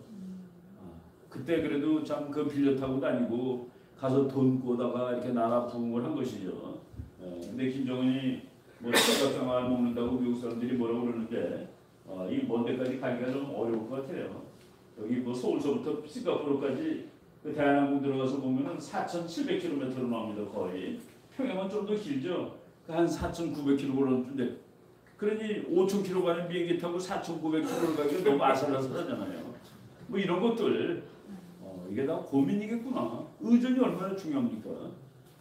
[SPEAKER 1] 그때 그래도 참 그 빌려 타고 다니고 가서 돈 꾸다가 이렇게 나라 부흥을 한 것이죠. 근데 김정은이 뭐 삼각장을 먹는다고 미국 사람들이 뭐라고 그러는데 이 먼 데까지 가기가 좀 어려울 것 같아요. 여기 뭐 서울서부터 싱가포르까지 그 대한항공 들어가서 보면은 4,700km로 나옵니다. 거의 평양은 좀 더 길죠. 한 4,900km 그러는데 그러니 5,000km 가는 비행기 타고 4,900km를 가기가 너무 아슬아슬하잖아요. 뭐 이런 것들 이게 다 고민이겠구나. 의전이 얼마나 중요합니까?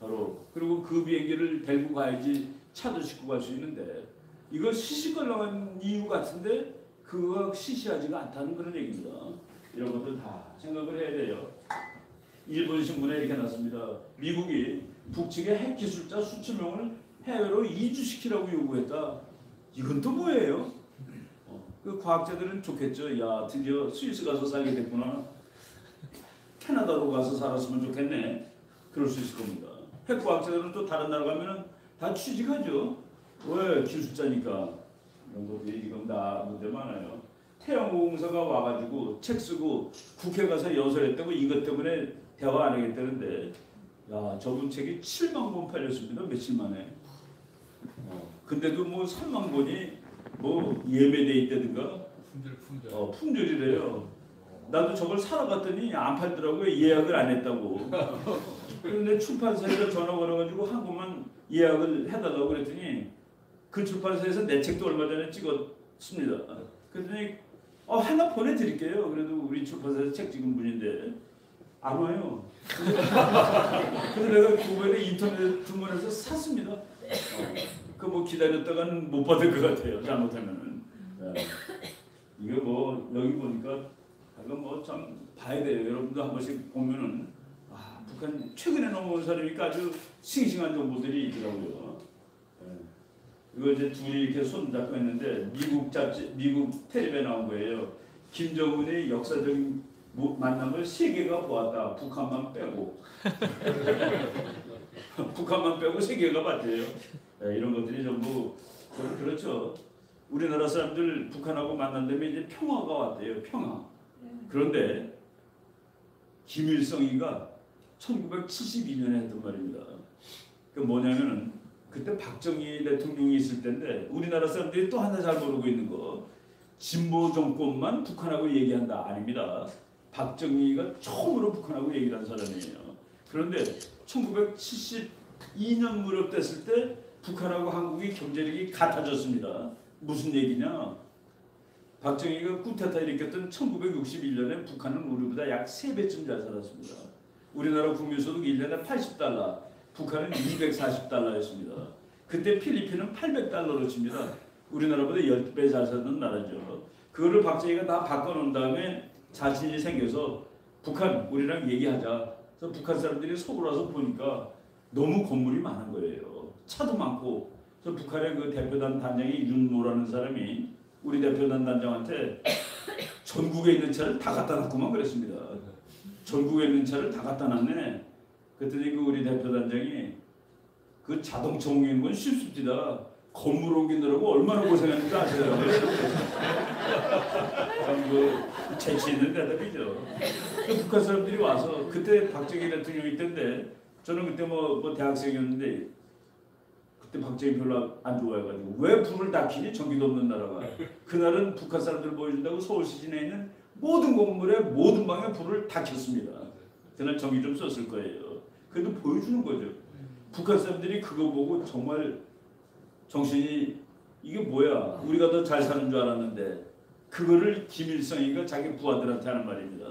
[SPEAKER 1] 바로 그리고 그 비행기를 데리고 가야지 차도 싣고 갈 수 있는데 이거 시시껄렁한 이유 같은데 그거가 시시하지가 않다는 그런 얘기입니다. 이런 것들 다 생각을 해야 돼요. 일본 신문에 이렇게 났습니다. 미국이 북측의 핵 기술자 수천 명을 해외로 이주시키라고 요구했다. 이건 또 뭐예요? 그 과학자들은 좋겠죠. 야, 드디어 스위스 가서 살게 됐구나. 캐나다로 가서 살았으면 좋겠네. 그럴 수 있을 겁니다. 핵 과학자들은 또 다른 나라 가면은 다 취직하죠. 왜? 기술자니까. 이런 것들이 지금 다 문제 많아요. 태양공사가 와가지고 책 쓰고 국회 가서 연설했다고 이것 때문에 대화 안 하겠다는데 야, 저분 책이 7만 권 팔렸습니다. 며칠 만에. 근데도 뭐 3만 권이 뭐 예매돼 있다든가 품절이래요. 나도 저걸 사러 갔더니 안 팔더라고요. 예약을 안 했다고. 그런데 출판사에서 전화 걸어가지고 한 권만 예약을 해달라고 그랬더니 그 출판사에서 내 책도 얼마 전에 찍었습니다. 그랬더니 하나 보내드릴게요. 그래도 우리 출판사에서 책 찍은 분인데 안 와요. 그래서 내가 그거에 인터넷 주문해서 샀습니다. 그 뭐 기다렸다가는 못 받을 것 같아요. 잘못하면은. 이게 뭐 여기 보니까 이거 뭐 참 봐야 돼요. 여러분도 한 번씩 보면은 북한 최근에 넘어온 사람이니까 아주 싱싱한 정보들이 있더라고요. 이거 이제 둘이 이렇게 손잡고 있는데 미국 텔레비에 나온 거예요. 김정은의 역사적인 만남을 세계가 보았다. 북한만 빼고. 북한만 빼고 세계가 봤대요. 이런 것들이 전부 그렇죠. 우리나라 사람들 북한하고 만난다면 이제 평화가 왔대요. 평화. 그런데 김일성이가 1972년에 했던 말입니다. 그 뭐냐면은 그때 박정희 대통령이 있을 때인데 우리나라 사람들이 또 하나 잘 모르고 있는 거 진보 정권만 북한하고 얘기한다. 아닙니다. 박정희가 처음으로 북한하고 얘기를 한 사람이에요. 그런데 1972년 무렵 됐을 때 북한하고 한국이 경제력이 같아졌습니다. 무슨 얘기냐? 박정희가 쿠데타 일으켰던 1961년에 북한은 우리보다 약 3배쯤 잘 살았습니다. 우리나라 국민소득 1년에 80달러, 북한은 240달러였습니다. 그때 필리핀은 800달러로 칩니다. 우리나라보다 10배 잘 사는 나라죠. 그거를 박정희가 다 바꿔놓은 다음에 자신이 생겨서 북한 우리랑 얘기하자. 그래서 북한 사람들이 서울 와서 보니까 너무 건물이 많은 거예요. 차도 많고. 그래서 북한의 그 대표단 단장이 윤노라는 사람이 우리 대표단 단장한테 전국에 있는 차를 다 갖다 놨구만 그랬습니다. 전국에 있는 차를 다 갖다 놨네. 그랬더니 그 우리 대표단장이 그 자동차 옮기는 건 쉽습니다. 건물 옮기느라고 얼마나 고생했는지 아시더라고요. 참 그 재치 있는 대답이죠. 그 북한 사람들이 와서 그때 박정희 대통령이 있던데 저는 그때 뭐 대학생이었는데 그때 박정희 별로 안 좋아해가지고 왜 불을 다 켜니 전기도 없는 나라가. 그날은 북한 사람들 보여준다고 서울 시내에 있는 모든 건물에 모든 방에 불을 다 켰습니다. 그날 전기 좀 썼을 거예요. 그래도 보여주는 거죠. 북한 사람들이 그거 보고 정말 정신이 이게 뭐야 우리가 더 잘 사는 줄 알았는데 그거를 김일성이가 자기 부하들한테 하는 말입니다.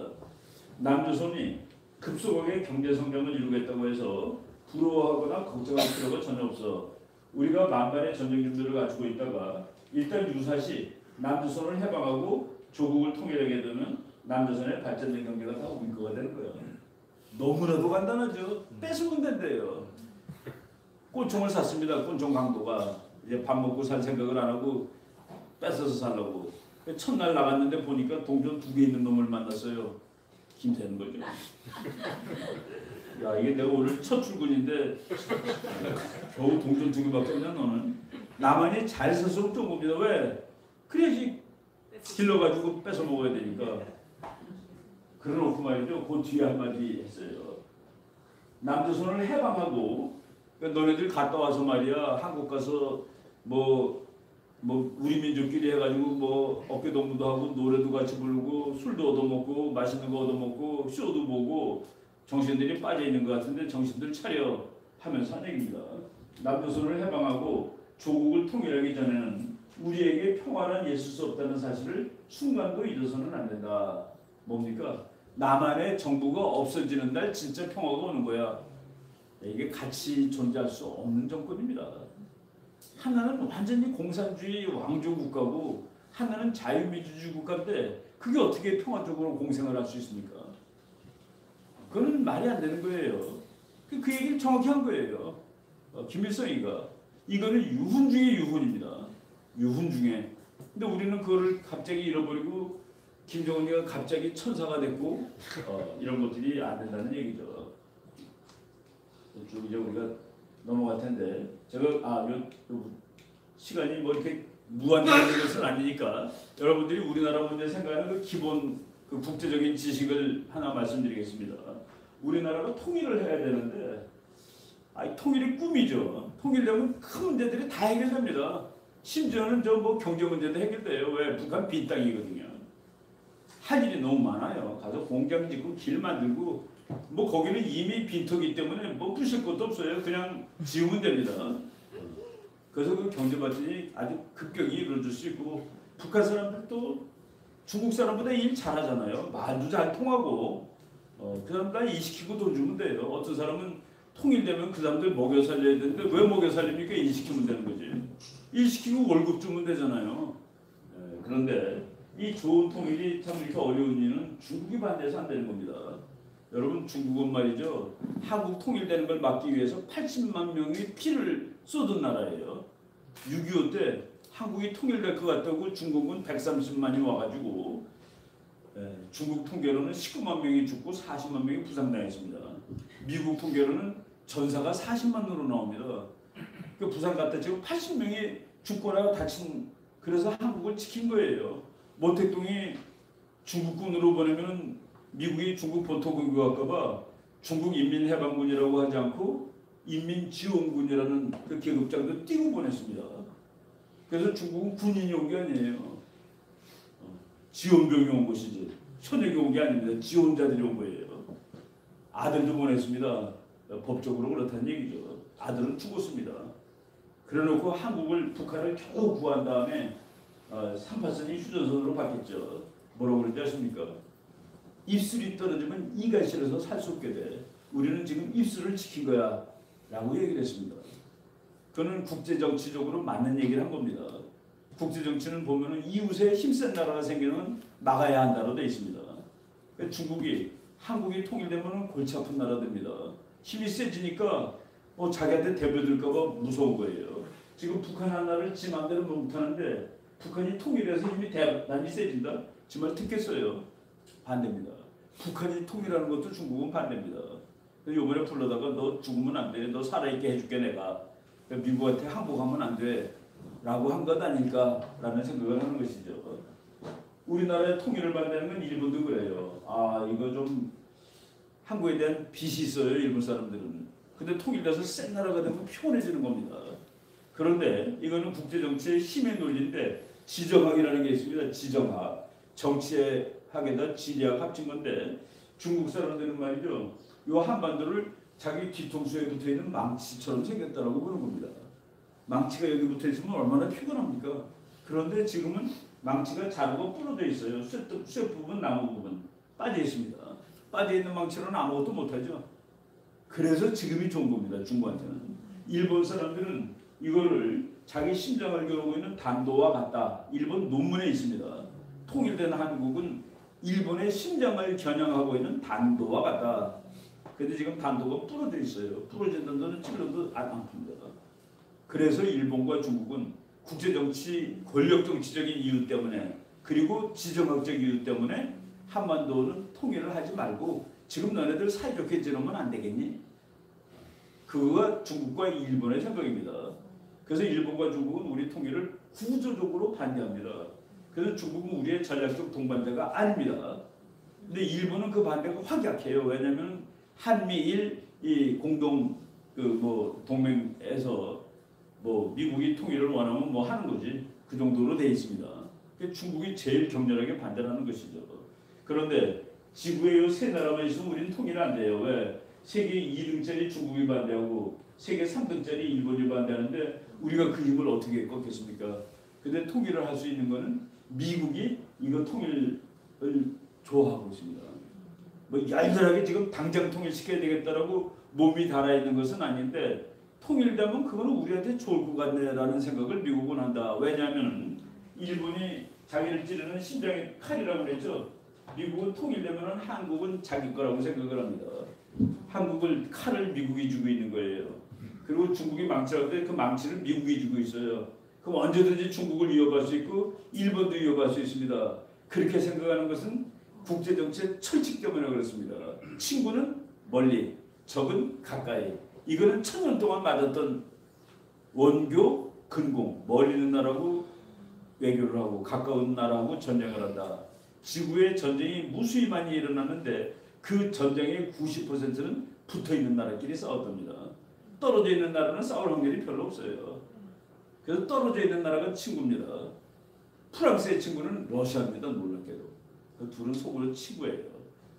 [SPEAKER 1] 남조선이 급속하게 경제성장을 이루겠다고 해서 부러워하거나 걱정할 필요가 전혀 없어. 우리가 만반의 전쟁 준비를 갖추고 있다가 일단 유사시 남조선을 해방하고 조국을 통일하게 되면 남조선의 발전된 경제가 다 우리 거가 되는 거예요. 너무나도 간단하죠. 뺏으면 된대요. 꼰총을 샀습니다. 꼰총 강도가 이제 밥 먹고 살 생각을 안 하고 뺏어서 살라고. 첫날 나갔는데 보니까 동전 2개 있는 놈을 만났어요. 힘세는 거죠. 야 이게 내가 오늘 첫 출근인데 겨우 동전 2개밖에 없냐 너는. 나만이 잘 살수록 좋은 겁니다. 왜? 그래야지 길러가지고 뺏어 먹어야 되니까. 그래놓고 말이죠. 그 뒤에 한마디 했어요. 남조선을 해방하고 그러니까 너네들 갔다 와서 말이야 한국 가서 뭐 우리 민족끼리 해가지고 뭐 어깨동무도 하고 노래도 같이 부르고 술도 얻어먹고 맛있는 거 얻어먹고 쇼도 보고 정신들이 빠져 있는 것 같은데 정신들 차려 하면서 한 얘기입니다. 남조선을 해방하고 조국을 통일하기 전에는 우리에게 평화는 있을 수 없다는 사실을 순간도 잊어서는 안 된다. 뭡니까? 남한의 정부가 없어지는 날 진짜 평화가 오는 거야. 이게 같이 존재할 수 없는 정권입니다. 하나는 완전히 공산주의 왕조 국가고 하나는 자유민주주의 국가인데 그게 어떻게 평화적으로 공생을 할 수 있습니까? 그건 말이 안 되는 거예요. 그 얘기를 정확히 한 거예요. 김일성이가 이거는 유훈 중에 유훈입니다. 유훈 중에. 근데 우리는 그거를 갑자기 잃어버리고 김정은이가 갑자기 천사가 됐고 이런 것들이 안 된다는 얘기죠. 쭉 이제 우리가 넘어갈 텐데 제가 요 시간이 뭐 이렇게 무한정인 것은 아니니까 여러분들이 우리나라 문제 생각하는 그 기본 그 국제적인 지식을 하나 말씀드리겠습니다. 우리나라가 통일을 해야 되는데 통일이 꿈이죠. 통일되면 큰 문제들이 다 해결됩니다. 심지어는 저 뭐 경제 문제도 해결돼요. 왜? 북한 빈 땅이거든요. 할 일이 너무 많아요. 가서 공장 짓고 길 만들고 뭐 거기는 이미 빈터기 때문에 뭐 부실 것도 없어요. 그냥 지으면 됩니다. 그래서 그 경제 발전이 아주 급격히 이루어질 수 있고 북한 사람들도 중국 사람보다 일 잘하잖아요. 말도 잘 통하고 그 사람 다 일시키고 돈 주면 돼요. 어떤 사람은 통일되면 그 사람들 먹여 살려야 되는데 왜 먹여 살립니까? 일시키면 되는 거지. 일시키고 월급 주면 되잖아요. 그런데 이 좋은 통일이 참 이렇게 어려운 이유는 중국이 반대해서 안 되는 겁니다. 여러분 중국은 말이죠. 한국 통일되는 걸 막기 위해서 80만 명이 피를 쏟은 나라예요. 6.25 때 한국이 통일될 것 같다고 중국은 130만이 와가지고 중국 통계로는 19만 명이 죽고 40만 명이 부상당했습니다. 미국 통계로는 전사가 40만으로 나옵니다. 그 부상 갔다 지금 80명이 죽거나 다친 그래서 한국을 지킨 거예요. 모택동이 중국군으로 보내면 미국이 중국 본토 공격할까봐 중국 인민해방군이라고 하지 않고 인민지원군이라는 그 계급장도 띄고 보냈습니다. 그래서 중국은 군인이 온 게 아니에요. 지원병이 온 것이지. 현역이 온 게 아닙니다. 지원자들이 온 거예요. 아들도 보냈습니다. 법적으로 그렇다는 얘기죠. 아들은 죽었습니다. 그래놓고 북한을 겨우 구한 다음에 3파선이 휴전선으로 바뀌었죠. 뭐라고 그러지 않습니까? 입술이 떨어지면 이가 싫어서 살 수 없게 돼. 우리는 지금 입술을 지킨 거야 라고 얘기를 했습니다. 그거는 국제정치적으로 맞는 얘기를 한 겁니다. 국제정치는 보면은 이웃에 힘센 나라가 생기면 막아야 한다로 되어 있습니다. 중국이 한국이 통일되면 골치 아픈 나라 됩니다. 힘이 세지니까 자기한테 대변될까봐 무서운 거예요. 지금 북한 하나를 지 맘대로 못하는데 북한이 통일해서 힘이 대단히 세진다? 정말 듣겠어요. 반대입니다. 북한이 통일하는 것도 중국은 반대입니다. 이번에 불러다가 너 죽으면 안 돼. 너 살아있게 해줄게 내가. 미국한테 항복하면 안 돼. 라고 한 것 아닐까라는 생각을 하는 것이죠. 우리나라의 통일을 반대하는 건 일본도 그래요. 이거 좀 한국에 대한 빚이 있어요. 일본 사람들은. 근데 통일돼서 센 나라가 되면 피곤해지는 겁니다. 그런데 이거는 국제정치의 힘의 논리인데 지정학이라는 게 있습니다. 지정학. 정치학에다 지리학 합친 건데 중국 사람들은 말이죠. 이 한반도를 자기 뒤통수에 붙어있는 망치처럼 생겼다라고 보는 겁니다. 망치가 여기 붙어있으면 얼마나 피곤합니까? 그런데 지금은 망치가 자르고 부러져 있어요. 쇳 부분, 나무 부분 빠져 있습니다. 빠져 있는 망치로는 아무것도 못하죠. 그래서 지금이 좋은 겁니다. 중국한테는. 일본 사람들은 이거를 자기 심장을 겨루고 있는 단도와 같다. 일본 논문에 있습니다. 통일된 한국은 일본의 심장을 겨냥하고 있는 단도와 같다. 근데 지금 단도가 부러져 있어요. 부러진다는 데는 찔러도 안 아픕니다. 그래서 일본과 중국은 국제정치, 권력정치적인 이유 때문에 그리고 지정학적 이유 때문에 한반도는 통일을 하지 말고 지금 너네들 사이좋게 지내면 안 되겠니? 그거가 중국과 일본의 생각입니다. 그래서 일본과 중국은 우리 통일을 구조적으로 반대합니다. 그래서 중국은 우리의 전략적 동반자가 아닙니다. 근데 일본은 그 반대가 확약해요. 왜냐하면 한미일 이 공동 그 뭐 동맹에서 뭐 미국이 통일을 원하면 뭐 하는 거지. 그 정도로 돼 있습니다. 중국이 제일 격렬하게 반대하는 것이죠. 그런데 지구에 세 나라만 있으면 우리는 통일 안 돼요. 왜? 세계 2등짜리 중국이 반대하고 세계 3등짜리 일본이 반대하는데 우리가 그 힘을 어떻게 꺾겠습니까? 근데 통일을 할 수 있는 거는 미국이 이거 통일을 좋아하고 있습니다. 뭐 얄짤하게 지금 당장 통일시켜야 되겠다라고 몸이 달아있는 것은 아닌데 통일되면 그거는 우리한테 좋을 것 같네라는 생각을 미국은 한다. 왜냐하면 일본이 자기를 찌르는 심장의 칼이라고 그랬죠. 미국은 통일되면 한국은 자기 거라고 생각을 합니다. 한국을 칼을 미국이 주고 있는 거예요. 그리고 중국이 망치할 때 그 망치를 미국이 주고 있어요. 그럼 언제든지 중국을 위협할 수 있고 일본도 위협할 수 있습니다. 그렇게 생각하는 것은 국제정치의 철칙 때문에 그렇습니다. 친구는 멀리, 적은 가까이. 이거는 1000년 동안 맞았던 원교, 근공. 멀리 있는 나라하고 외교를 하고 가까운 나라하고 전쟁을 한다. 지구에 전쟁이 무수히 많이 일어났는데 그 전쟁의 90%는 붙어있는 나라끼리 싸웠답니다. 떨어져 있는 나라는 싸울 확률이 별로 없어요. 그래서 떨어져 있는 나라가 친구입니다. 프랑스의 친구는 러시아입니다. 놀랍게도. 그 둘은 속으로 친구예요.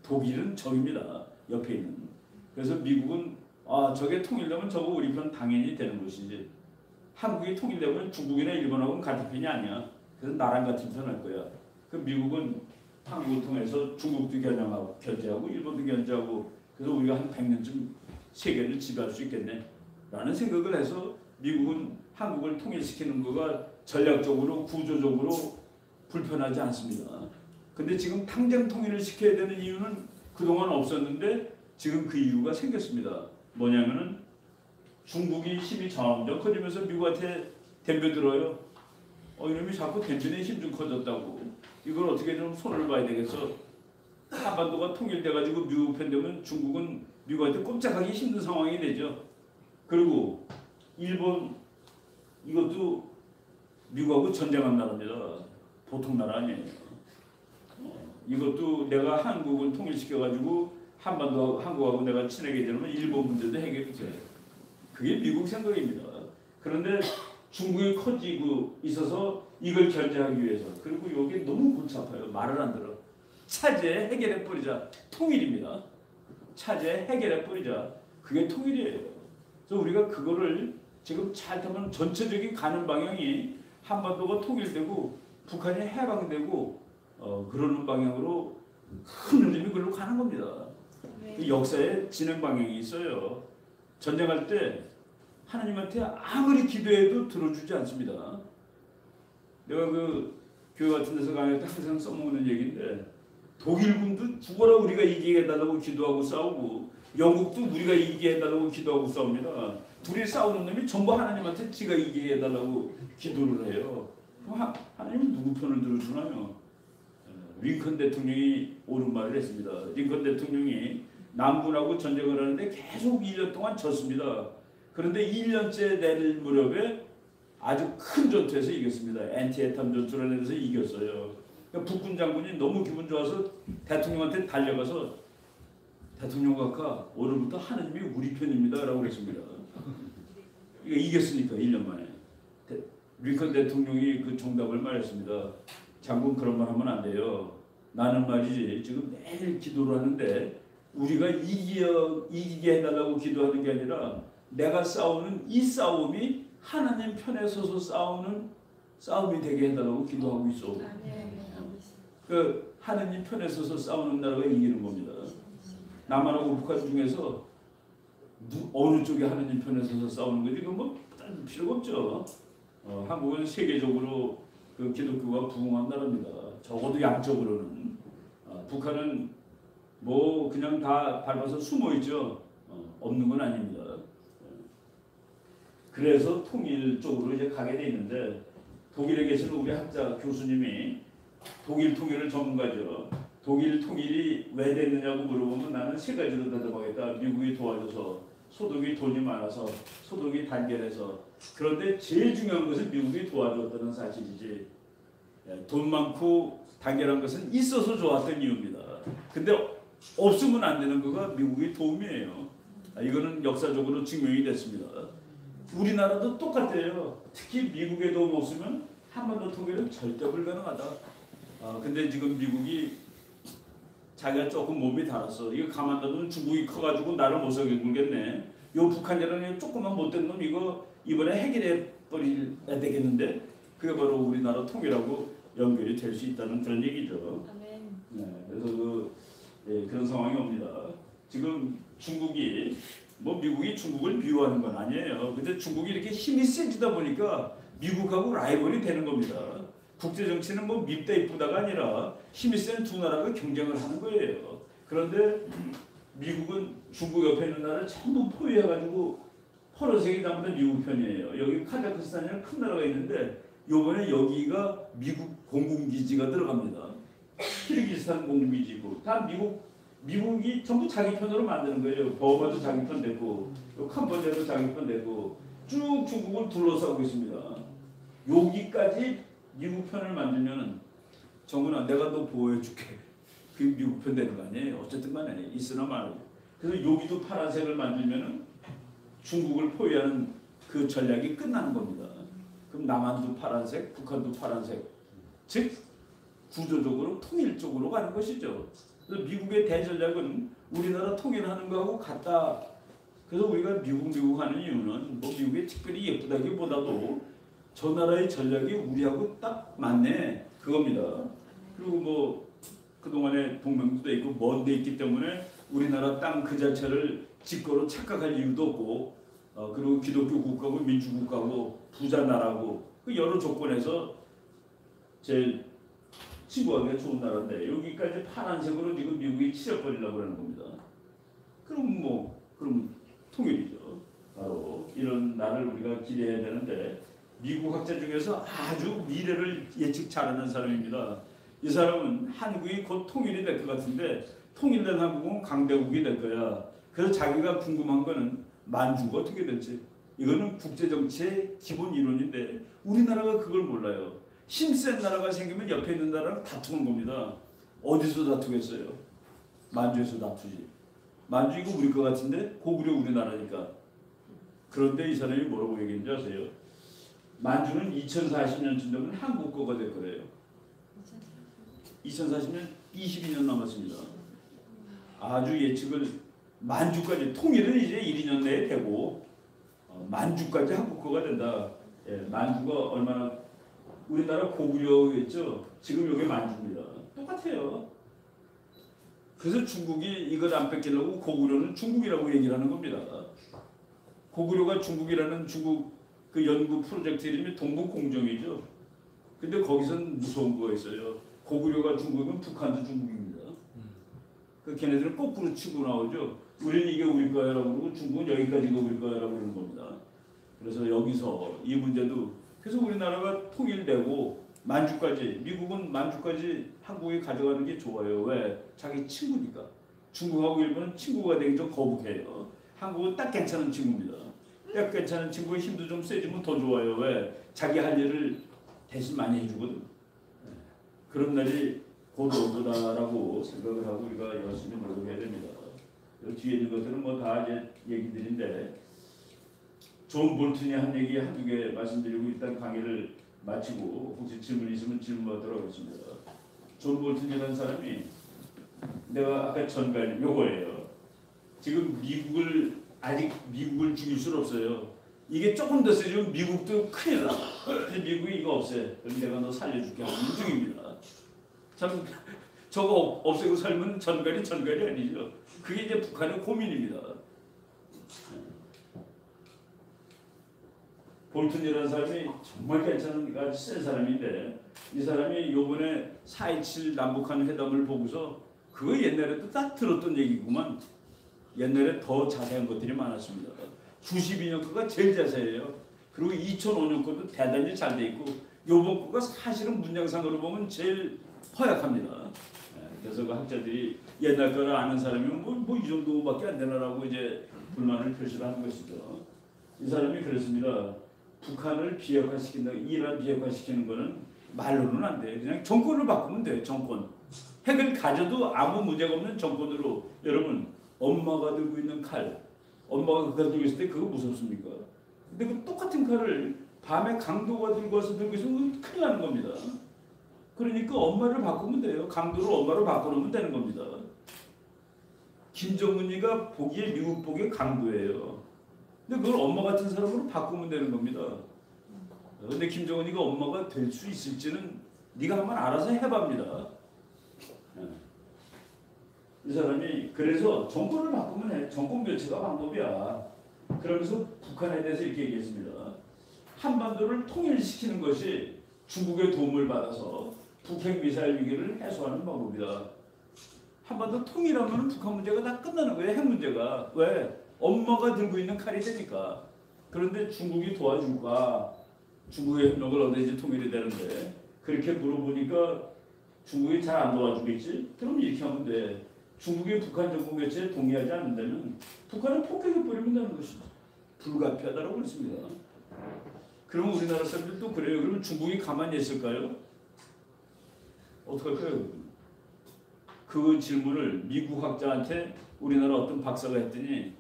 [SPEAKER 1] 독일은 적입니다. 옆에 있는. 그래서 미국은 저게 통일되면 저거 우리 편 당연히 되는 것이지. 한국이 통일되면 중국이나 일본하고는 같은 편이 아니야. 그래서 나랑 같은 편 할 거야. 그 미국은 한국을 통해서 중국도 견제하고 일본도 견제하고 그래서 우리가 한 100년쯤 세계를 지배할 수 있겠네 라는 생각을 해서 미국은 한국을 통일시키는 거가 전략적으로 구조적으로 불편하지 않습니다. 근데 지금 당장 통일을 시켜야 되는 이유는 그동안 없었는데 지금 그 이유가 생겼습니다. 뭐냐면은 중국이 힘이 점점 커지면서 미국한테 덤벼들어요. 이놈이 자꾸 덤비는 힘 좀 커졌다고. 이걸 어떻게 좀 손을 봐야 되겠어. 한반도가 통일돼가지고 미국 편 되면 중국은 미국한테 꼼짝하기 힘든 상황이 되죠. 그리고 일본 이것도 미국하고 전쟁한 나라입니다. 보통 나라 아니에요. 이것도 내가 한국을 통일시켜가지고 한반도 한국하고 내가 친하게 되면 일본 문제도 해결이 돼요. 그게 미국 생각입니다. 그런데 중국이 커지고 있어서 이걸 견제하기 위해서 그리고 여기 너무 골치 아파요. 말을 안 들어. 차제 해결해 버리자. 통일입니다. 차제 해결해 버리자. 그게 통일이에요. 그래서 우리가 그거를 지금 잘 타면 전체적인 가는 방향이 한반도가 통일되고 북한이 해방되고 그러는 방향으로 큰 흐름이 그걸로 가는 겁니다. 그 역사의 진행 방향이 있어요. 전쟁할 때 하나님한테 아무리 기도해도 들어주지 않습니다. 내가 그 교회 같은 데서 강의할 때 항상 써먹는 얘기인데 독일군도 죽어라 우리가 이기게 해달라고 기도하고 싸우고 영국도 우리가 이기게 해달라고 기도하고 싸웁니다. 둘이 싸우는 놈이 전부 하나님한테 지가 이기게 해달라고 기도를 해요. 하나님은 누구 편을 들어주나요? 링컨 대통령이 옳은 말을 했습니다. 링컨 대통령이 남군하고 전쟁을 하는데 계속 1년 동안 졌습니다. 그런데 1년째 될 무렵에 아주 큰 전투에서 이겼습니다. 엔티에탐 전투라는 데서 이겼어요. 그러니까 북군 장군이 너무 기분 좋아서 대통령한테 달려가서 대통령 각하 오늘부터 하나님이 우리 편입니다 라고 그랬습니다. 이겼으니까 1년 만에. 링컨 대통령이 그 정답을 말했습니다. 장군 그런 말 하면 안 돼요. 나는 말이지 지금 매일 기도를 하는데 우리가 이기게 해달라고 기도하는 게 아니라 내가 싸우는 이 싸움이 하나님 편에 서서 싸우는 싸움이 되게 해달라고 기도하고 있어. 그 하나님 편에 서서 싸우는 나라가 이기는 겁니다. 남한하고 북한 중에서 어느 쪽이 하나님 편에 서서 싸우는 거지 그건 뭐 필요가 없죠. 한국은 세계적으로 그 기독교가 부흥한 나라입니다. 적어도 양적으로는. 북한은 뭐 그냥 다 밟아서 숨어 있죠. 없는 건 아닙니다. 그래서 통일 쪽으로 이제 가게 돼 있는데 독일에 계시는 우리 학자 교수님이 독일 통일을 전문가죠. 독일 통일이 왜 됐느냐고 물어보면 나는 세 가지로 대답하겠다. 미국이 도와줘서, 소독이 돈이 많아서, 소독이 단결해서. 그런데 제일 중요한 것은 미국이 도와줬다는 사실이지. 돈 많고 단결한 것은 있어서 좋았던 이유입니다. 근데 없으면 안 되는 거가 미국의 도움이에요. 이거는 역사적으로 증명이 됐습니다. 우리나라도 똑같아요. 특히 미국의 도움 없으면 한반도 통일은 절대 불가능하다. 근데 지금 미국이 자기가 조금 몸이 달았어. 이거 가만두면 중국이 커가지고 나를 못 살게 굴겠네. 요 북한이라는 조그만 못된 놈 이거 이번에 해결해 버려야 되겠는데 그게 바로 우리나라 통일하고 연결이 될 수 있다는 그런 얘기죠. 네, 그래서 그런 상황이 옵니다. 지금 중국이 미국이 중국을 미워하는 건 아니에요. 근데 중국이 이렇게 힘이 세지다 보니까 미국하고 라이벌이 되는 겁니다. 국제 정치는 밉다 이쁘다가 아니라 힘이 센 두 나라가 경쟁을 하는 거예요. 그런데 미국은 중국 옆에 있는 나라를 전부 포위해가지고 퍼러색이 전부 다 미국 편이에요. 여기 카자흐스탄이라는 큰 나라가 있는데 요번에 여기가 미국 공군기지가 들어갑니다. 키르기스탄 공군기지고 다 미국이 전부 자기 편으로 만드는 거예요. 버마도 자기 편 됐고 캄보디아도 자기 편 됐고 쭉 중국을 둘러싸고 있습니다. 여기까지 미국 편을 만들면은 정부는 내가 너 보호해줄게. 그게 미국 편 되는 거 아니에요. 어쨌든 간에 있으나 말고. 그래서 여기도 파란색을 만들면은 중국을 포위하는 그 전략이 끝나는 겁니다. 그럼 남한도 파란색, 북한도 파란색. 즉 구조적으로 통일적으로 가는 것이죠. 그래서 미국의 대전략은 우리나라 통일하는 거하고 같다. 그래서 우리가 미국 하는 이유는 미국이 특별히 예쁘다기보다도 저 나라의 전략이 우리하고 딱 맞네 그겁니다. 그리고 그동안에 동맹도 돼 있고 먼 데 있기 때문에 우리나라 땅 그 자체를 직거로 착각할 이유도 없고 그리고 기독교 국가고 민주국가고 부자 나라고 그 여러 조건에서 제일 친구하기가 좋은 나라인데 여기까지 파란색으로 지금 미국이 칠해버리려고 하는 겁니다. 그럼 통일이죠. 바로 이런 날을 우리가 기대해야 되는데 미국 학자 중에서 아주 미래를 예측 잘하는 사람입니다. 이 사람은 한국이 곧 통일이 될 것 같은데 통일된 한국은 강대국이 될 거야. 그래서 자기가 궁금한 거는 만주가 어떻게 될지. 이거는 국제정치의 기본 이론인데 우리나라가 그걸 몰라요. 힘센 나라가 생기면 옆에 있는 나라랑 다투는 겁니다. 어디서 다투겠어요? 만주에서 다투지. 만주 이거 우리 것 같은데 고구려 우리나라니까. 그런데 이 사람이 뭐라고 얘기했는지 아세요? 만주는 2040년쯤 되면 한국 거가 될 거래요. 2040년 22년 남았습니다. 아주 예측을 만주까지 통일은 이제 1, 2년 내에 되고 만주까지 한국 거가 된다. 만주가 얼마나 우리나라 고구려였죠. 지금 여기 만주입니다. 똑같아요. 그래서 중국이 이걸 안 뺏기려고 고구려는 중국이라고 얘기를 하는 겁니다. 고구려가 중국이라는 중국 그 연구 프로젝트 이름이 동북공정이죠. 근데 거기선 무서운 거가 있어요. 고구려가 중국이면 북한도 중국입니다. 그 걔네들은 거꾸로 치고 나오죠. 우리는 이게 우리 거야라고 그러고 중국은 여기까지가 우리 거야라고 그러는 겁니다. 그래서 여기서 이 문제도 그래서 우리나라가 통일되고 만주까지 미국은 만주까지 한국이 가져가는 게 좋아요. 왜? 자기 친구니까. 중국하고 일본은 친구가 되기 좀 거북해요. 한국은 딱 괜찮은 친구입니다. 딱 괜찮은 친구의 힘도 좀 세지면 더 좋아요. 왜? 자기 할 일을 대신 많이 해주거든. 그런 날이 곧 올 거다라고 생각을 하고 우리가 열심히 노력해야 됩니다. 뒤에 있는 것들은 다 이제 얘기들인데 존 볼튼이 한 얘기 한두 개 말씀드리고 일단 강의를 마치고 혹시 질문 있으면 질문 받도록 하겠습니다. 존 볼튼이라는 사람이 내가 아까 전갈 요거예요. 지금 아직 미국을 죽일 수는 없어요. 이게 조금 더 세지면 미국도 큰일 나. 근데 미국이 이거 없애. 그럼 내가 너 살려줄게 하는 중입니다. 참 저거 없애고 살면 전갈이 아니죠. 그게 이제 북한의 고민입니다. 볼튼이라는 사람이 정말 괜찮은 아주 센 사람인데 이 사람이 요번에 4.27 남북한 회담을 보고서 그거 옛날에도 딱 들었던 얘기구만. 옛날에 더 자세한 것들이 많았습니다. 92년 거가 제일 자세해요. 그리고 2005년 거도 대단히 잘 돼 있고 요번 거가 사실은 문장상으로 보면 제일 허약합니다. 그래서 그 학자들이 옛날 거를 아는 사람이면 뭐 이 정도밖에 안 되나라고 이제 불만을 표시를 하는 것이죠. 이 사람이 그랬습니다. 북한을 비핵화시킨다, 이란 비핵화시키는 거는 말로는 안 돼. 그냥 정권을 바꾸면 돼. 정권. 핵을 가져도 아무 문제가 없는 정권으로. 여러분, 엄마가 들고 있는 칼, 엄마가 그걸 들고 있을 때 그거 무섭습니까? 근데 그 똑같은 칼을 밤에 강도가 들고 와서 들고 있으면 큰일 나는 겁니다. 그러니까 엄마를 바꾸면 돼요. 강도를 엄마로 바꿔놓으면 되는 겁니다. 김정은이가 보기에 미국 보기에 강도예요. 근데 그걸 엄마 같은 사람으로 바꾸면 되는 겁니다. 근데 김정은이가 엄마가 될 수 있을지는 네가 한번 알아서 해봅니다. 이 사람이 그래서 정권을 바꾸면 해. 정권 교체가 방법이야. 그러면서 북한에 대해서 이렇게 얘기했습니다. 한반도를 통일시키는 것이 중국의 도움을 받아서 북핵 미사일 위기를 해소하는 방법이다. 한반도 통일하면 북한 문제가 다 끝나는 거예요. 핵 문제가. 왜? 엄마가 들고 있는 칼이 되니까. 그런데 중국이 도와줄까? 중국의 협력을 얻어야지 통일이 되는데 그렇게 물어보니까 중국이 잘 안 도와주겠지? 그럼 이렇게 하면 돼. 중국이 북한 정권 교체에 동의하지 않는다면 북한은 폭격해버리면 되는 것이죠. 불가피하다고 그랬습니다. 그러면 우리나라 사람들도 그래요. 그러면 중국이 가만히 있을까요? 어떡할까요? 그 질문을 미국 학자한테 우리나라 어떤 박사가 했더니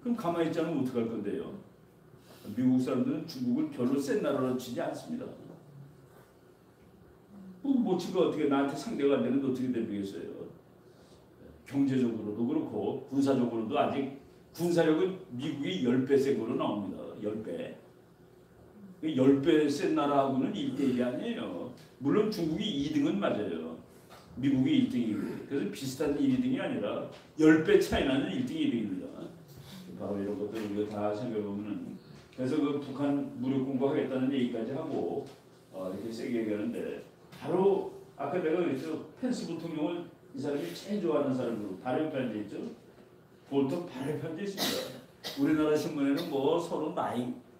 [SPEAKER 1] 그럼 가만히 있지 않으면 어떡할 건데요? 미국 사람들은 중국을 별로 센 나라로 치지 않습니다. 뭐 지가 어떻게 나한테 상대가 안 되는데 어떻게 되겠어요? 경제적으로도 그렇고 군사적으로도 아직 군사력은 미국이 10배 센 걸로 나옵니다. 10배. 10배 센 나라하고는 1대1이 아니에요. 물론 중국이 2등은 맞아요. 미국이 1등이고. 그래서 비슷한 1, 2등이 아니라 10배 차이 나는 1등, 2등입니다. 바로 이런 것들 우리가 다 생각해보면 그래서 그 북한 무력 공부하겠다는 얘기까지 하고 이렇게 세게 얘기하는데 바로 아까 내가 그랬죠. 펜스 부통령을 이 사람이 제일 좋아하는 사람으로 발행 편지 있죠. 볼턴 발행 편지 있습니다. 우리나라 신문에는 뭐 서로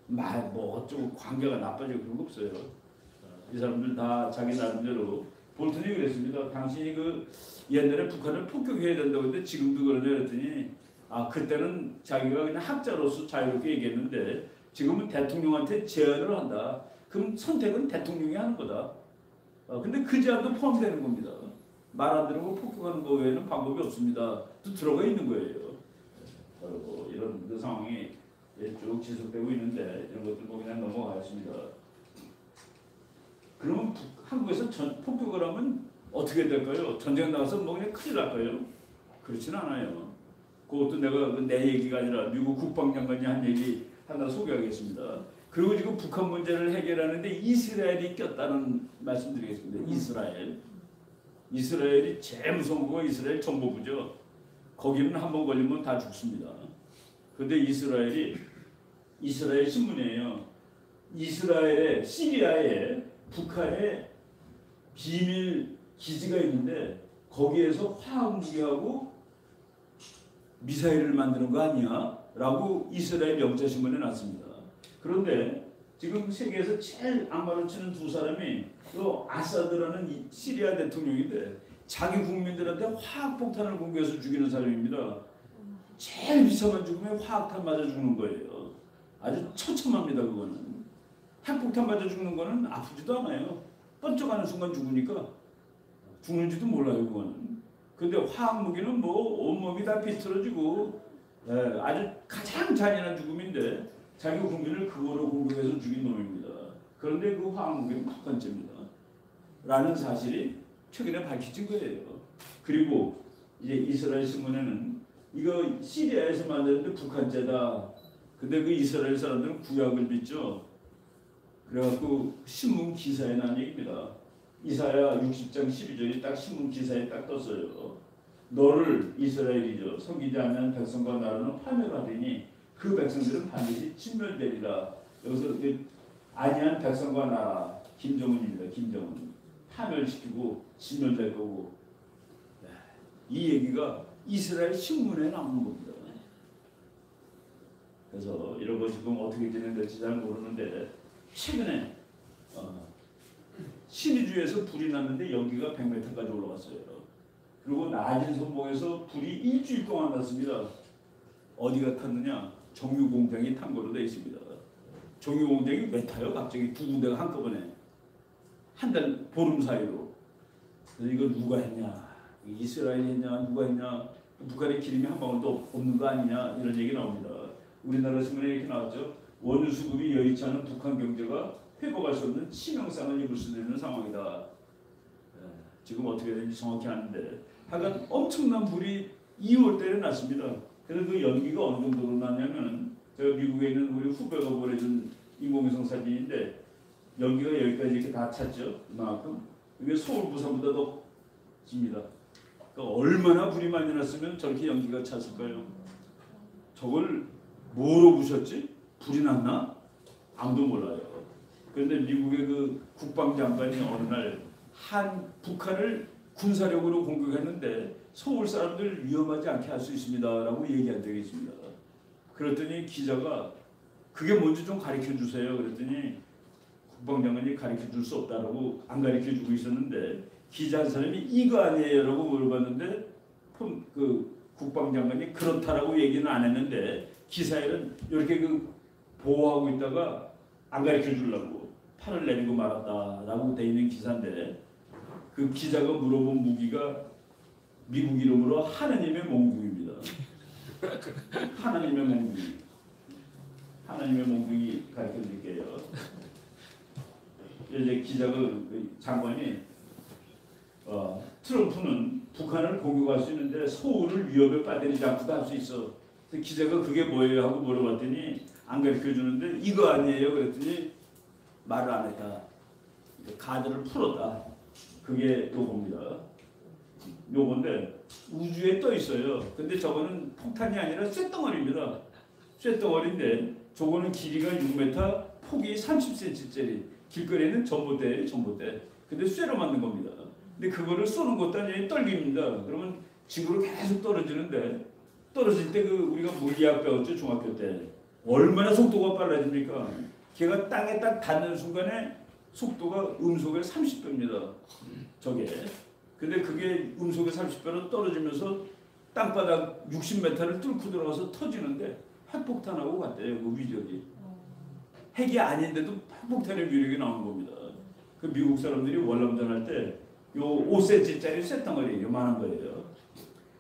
[SPEAKER 1] 뭐 어쩌고 관계가 나빠지고 그런 거 없어요. 이 사람들 다 자기 나름대로 볼턴이 그랬습니다. 당신이 그 옛날에 북한을 폭격해야 된다고 했는데 지금도 그러냐 그랬더니 그때는 자기가 그냥 학자로서 자유롭게 얘기했는데 지금은 대통령한테 제안을 한다. 그럼 선택은 대통령이 하는 거다. 근데 그 제안도 포함되는 겁니다. 말 안 들으고 폭격하는 거 외에는 방법이 없습니다. 또 들어가 있는 거예요. 그리고 이런 그 상황이 쭉 지속되고 있는데 이런 것들 뭐 그냥 넘어가겠습니다. 그러면 한국에서 폭격을 하면 어떻게 될까요? 전쟁 나가서 뭐 그냥 큰일 날까요? 그렇진 않아요. 그것도 내가 내 얘기가 아니라 미국 국방장관이 한 얘기 하나 소개하겠습니다. 그리고 지금 북한 문제를 해결하는데 이스라엘이 꼈다는 말씀드리겠습니다. 이스라엘이 제일 무서운 거가 이스라엘 정보부죠. 거기는 한번 걸리면 다 죽습니다. 그런데 이스라엘 신문이에요. 이스라엘의 시리아에 북한의 비밀 기지가 있는데 거기에서 화학무기하고 미사일을 만드는 거 아니야? 라고 이스라엘 영자신문에 났습니다. 그런데 지금 세계에서 제일 악마를 치는 두 사람이 또 아사드라는 시리아 대통령인데 자기 국민들한테 화학폭탄을 공개해서 죽이는 사람입니다. 제일 비참한 죽음에 화학탄 맞아 죽는 거예요. 아주 처참합니다. 그거는. 핵폭탄 맞아 죽는 거는 아프지도 않아요. 번쩍하는 순간 죽으니까 죽는지도 몰라요. 그거는. 근데 화학무기는 뭐 온몸이 다 비틀어지고 아주 가장 잔인한 죽음인데 자기 국민을 그거로 공격해서 죽인 놈입니다. 그런데 그 화학무기는 북한제입니다. 라는 사실이 최근에 밝혀진 거예요. 그리고 이제 이스라엘 신문에는 이거 시리아에서 만드는데 북한제다. 근데 그 이스라엘 사람들은 구약을 믿죠. 그래갖고 신문 기사에 난 얘기입니다. 이사야 60장 12절이 딱 신문 기사에 딱 떴어요. 너를 이스라엘이죠. 섬기지 않는 백성과 나라는 파멸하리니 그 백성들은 반드시 진멸되리라. 여기서 아니한 백성과 나라 김정은입니다. 김정은 파멸시키고 진멸될 거고. 이 얘기가 이스라엘 신문에 나오는 겁니다. 그래서 이런 거 지금 어떻게 진행될지 잘 모르는데 최근에 신의주에서 불이 났는데 연기가 100m까지 올라갔어요. 그리고 낮은 선봉에서 불이 일주일 동안 났습니다. 어디가 탔느냐? 정유공장이 탄 거로 되어 있습니다. 정유공장이 왜 타요? 갑자기 두 군데가 한꺼번에. 한 달 보름 사이로. 그래서 이거 누가 했냐? 이스라엘이 했냐? 누가 했냐? 북한에 기름이 한 방울도 없는 거 아니냐? 이런 얘기 나옵니다. 우리나라 신문에 이렇게 나왔죠. 원유 수급이 여의치 않은 북한 경제가 회복할 수 없는 치명상을 입을 수도 있는 상황이다. 지금 어떻게 되는지 정확히 아는데 하여간 엄청난 불이 2월 달에 났습니다. 그래서 그 연기가 어느 정도로 났냐면 제가 미국에 있는 우리 후배가 보내준 인공위성 사진인데 연기가 여기까지 이렇게 다 찼죠. 이만큼. 이게 서울 부산보다 더 깁니다. 그러니까 얼마나 불이 많이 났으면 저렇게 연기가 찼을까요? 저걸 뭐로 부셨지? 불이 났나? 아무도 몰라요. 그런데 미국의 그 국방장관이 어느 날 북한을 군사력으로 공격했는데 서울 사람들 위험하지 않게 할 수 있습니다라고 얘기한 적이 있습니다. 그랬더니 기자가 그게 뭔지 좀 가르쳐 주세요. 그랬더니 국방장관이 가르쳐 줄 수 없다라고 안 가르쳐 주고 있었는데 기자 한 사람이 이거 아니에요라고 물어봤는데 그 국방장관이 그렇다라고 얘기는 안 했는데 기사에는 이렇게 그 보호하고 있다가 안 가르쳐 주려고 팔을 내리고 말았다라고 돼 있는 기사인데 그 기자가 물어본 무기가 미국 이름으로 하느님의 몽둥이입니다. 하나님의 몽둥이. 하나님의 몽둥이 가르쳐 드릴게요. 이제 기자가 장관이 트럼프는 북한을 공격할 수 있는데 서울을 위협에 빠뜨리지 않고도 할 수 있어. 기자가 그게 뭐예요 하고 물어봤더니 안 가르쳐 주는데 이거 아니에요 그랬더니 말을 안 했다. 카드를 풀었다. 그게 요겁니다. 요건데 우주에 떠 있어요. 근데 저거는 폭탄이 아니라 쇳덩어리입니다. 쇳덩어리인데 저거는 길이가 6m, 폭이 30cm짜리. 길거리에는 전봇대예요, 전봇대. 근데 쇠로 만든 겁니다. 근데 그거를 쏘는 것도 아니에요, 떨깁니다. 그러면 지구로 계속 떨어지는데 떨어질 때 그 우리가 물리학 배웠죠, 중학교 때. 얼마나 속도가 빨라집니까? 걔가 땅에 딱 닿는 순간에 속도가 음속의 30배입니다. 저게. 근데 그게 음속의 30배로 떨어지면서 땅바닥 60m를 뚫고 들어가서 터지는데 핵폭탄하고 같대요. 그 위력이. 핵이 아닌데도 핵폭탄의 위력이 나오는 겁니다. 그 미국 사람들이 월남전할 때 요 5cm짜리 쇳덩어리 요만한 거예요.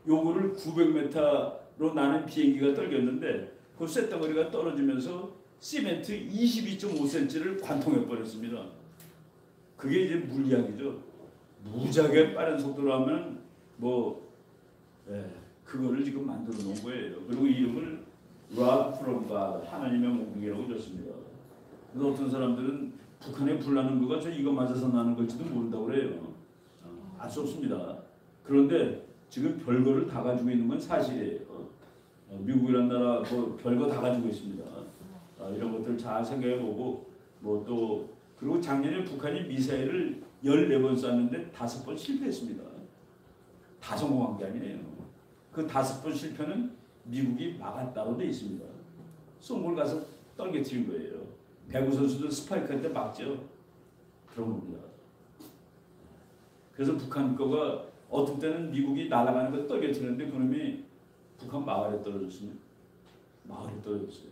[SPEAKER 1] 요거를 900m로 나는 비행기가 떨겼는데 그 쇳덩어리가 떨어지면서 시멘트 22.5cm를 관통해 버렸습니다. 그게 이제 물리학이죠. 무지하게 빠른 속도로 하면 그거를 지금 만들어 놓은 거예요. 그리고 이름을 Rod from God, 하나님의 몽둥이라고 줬습니다. 그래서 어떤 사람들은 북한에 불 나는 거가 저 이거 맞아서 나는 걸지도 모른다고 그래요. 알 수 없습니다. 그런데 지금 별거를 다 가지고 있는 건 사실이에요. 미국이라는 나라 별거 다 가지고 있습니다. 이런 것들 잘 생각해보고 또 그리고 작년에 북한이 미사일을 14번 쐈는데 5번 실패했습니다. 다 성공한 게 아니에요. 그 5번 실패는 미국이 막았다로 돼 있습니다. 쏜 걸 가서 떨어뜨린 거예요. 배구 선수들 스파이크 할 때 막죠. 그런 겁니다. 그래서 북한 거가 어떤 때는 미국이 날아가는 거 떨어뜨리는데 그놈이 북한 마을에 떨어졌습니다. 마을에 떨어졌어요.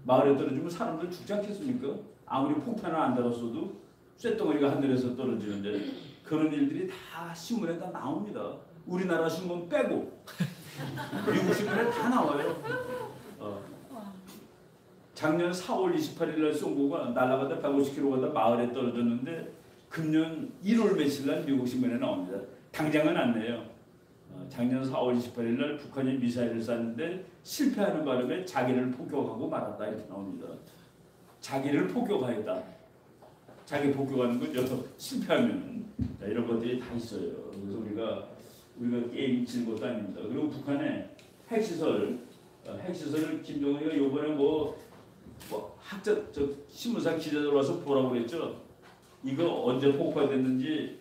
[SPEAKER 1] 마을에 떨어지면 사람들 죽지 않겠습니까? 아무리 폭탄을 안 달았어도 쇳덩어리가 하늘에서 떨어지는데 그런 일들이 다 신문에 다 나옵니다. 우리나라 신문 빼고 미국 신문에 다 나와요. 작년 4월 28일 날 쏜 거가 날아가다 150km 가다 마을에 떨어졌는데 금년 1월 며칠 날 미국 신문에 나옵니다. 당장은 안 내요. 작년 4월 28일 날 북한이 미사일을 쐈는데 실패하는 바람에 자기를 폭격하고 말았다 이렇게 나옵니다. 자기를 폭격하였다. 자기 폭격하는 거죠. 실패하면 이런 것들이 다 있어요. 그래서 우리가 게임 치는 것도 아닙니다. 그리고 북한의 핵시설을 김정은이가 요번에 신문사 기자들 와서 보라고 그랬죠. 이거 언제 폭파됐는지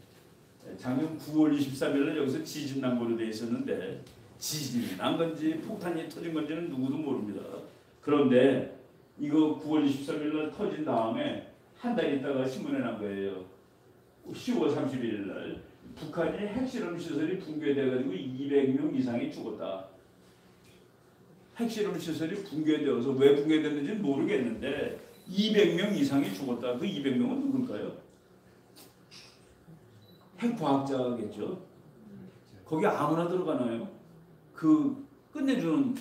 [SPEAKER 1] 작년 9월 23일 날 여기서 지진 난 걸로 돼 있었는데 지진이 난 건지 폭탄이 터진 건지는 누구도 모릅니다. 그런데 이거 9월 23일 날 터진 다음에 한 달 있다가 신문에 난 거예요. 10월 31일 날 북한이 핵실험 시설이 붕괴돼가지고 200명 이상이 죽었다. 핵실험 시설이 붕괴되어서 왜 붕괴됐는지는 모르겠는데 200명 이상이 죽었다. 그 200명은 누굴까요? 핵과학자겠죠. 거기 아무나 들어가나요? 그 끝내주는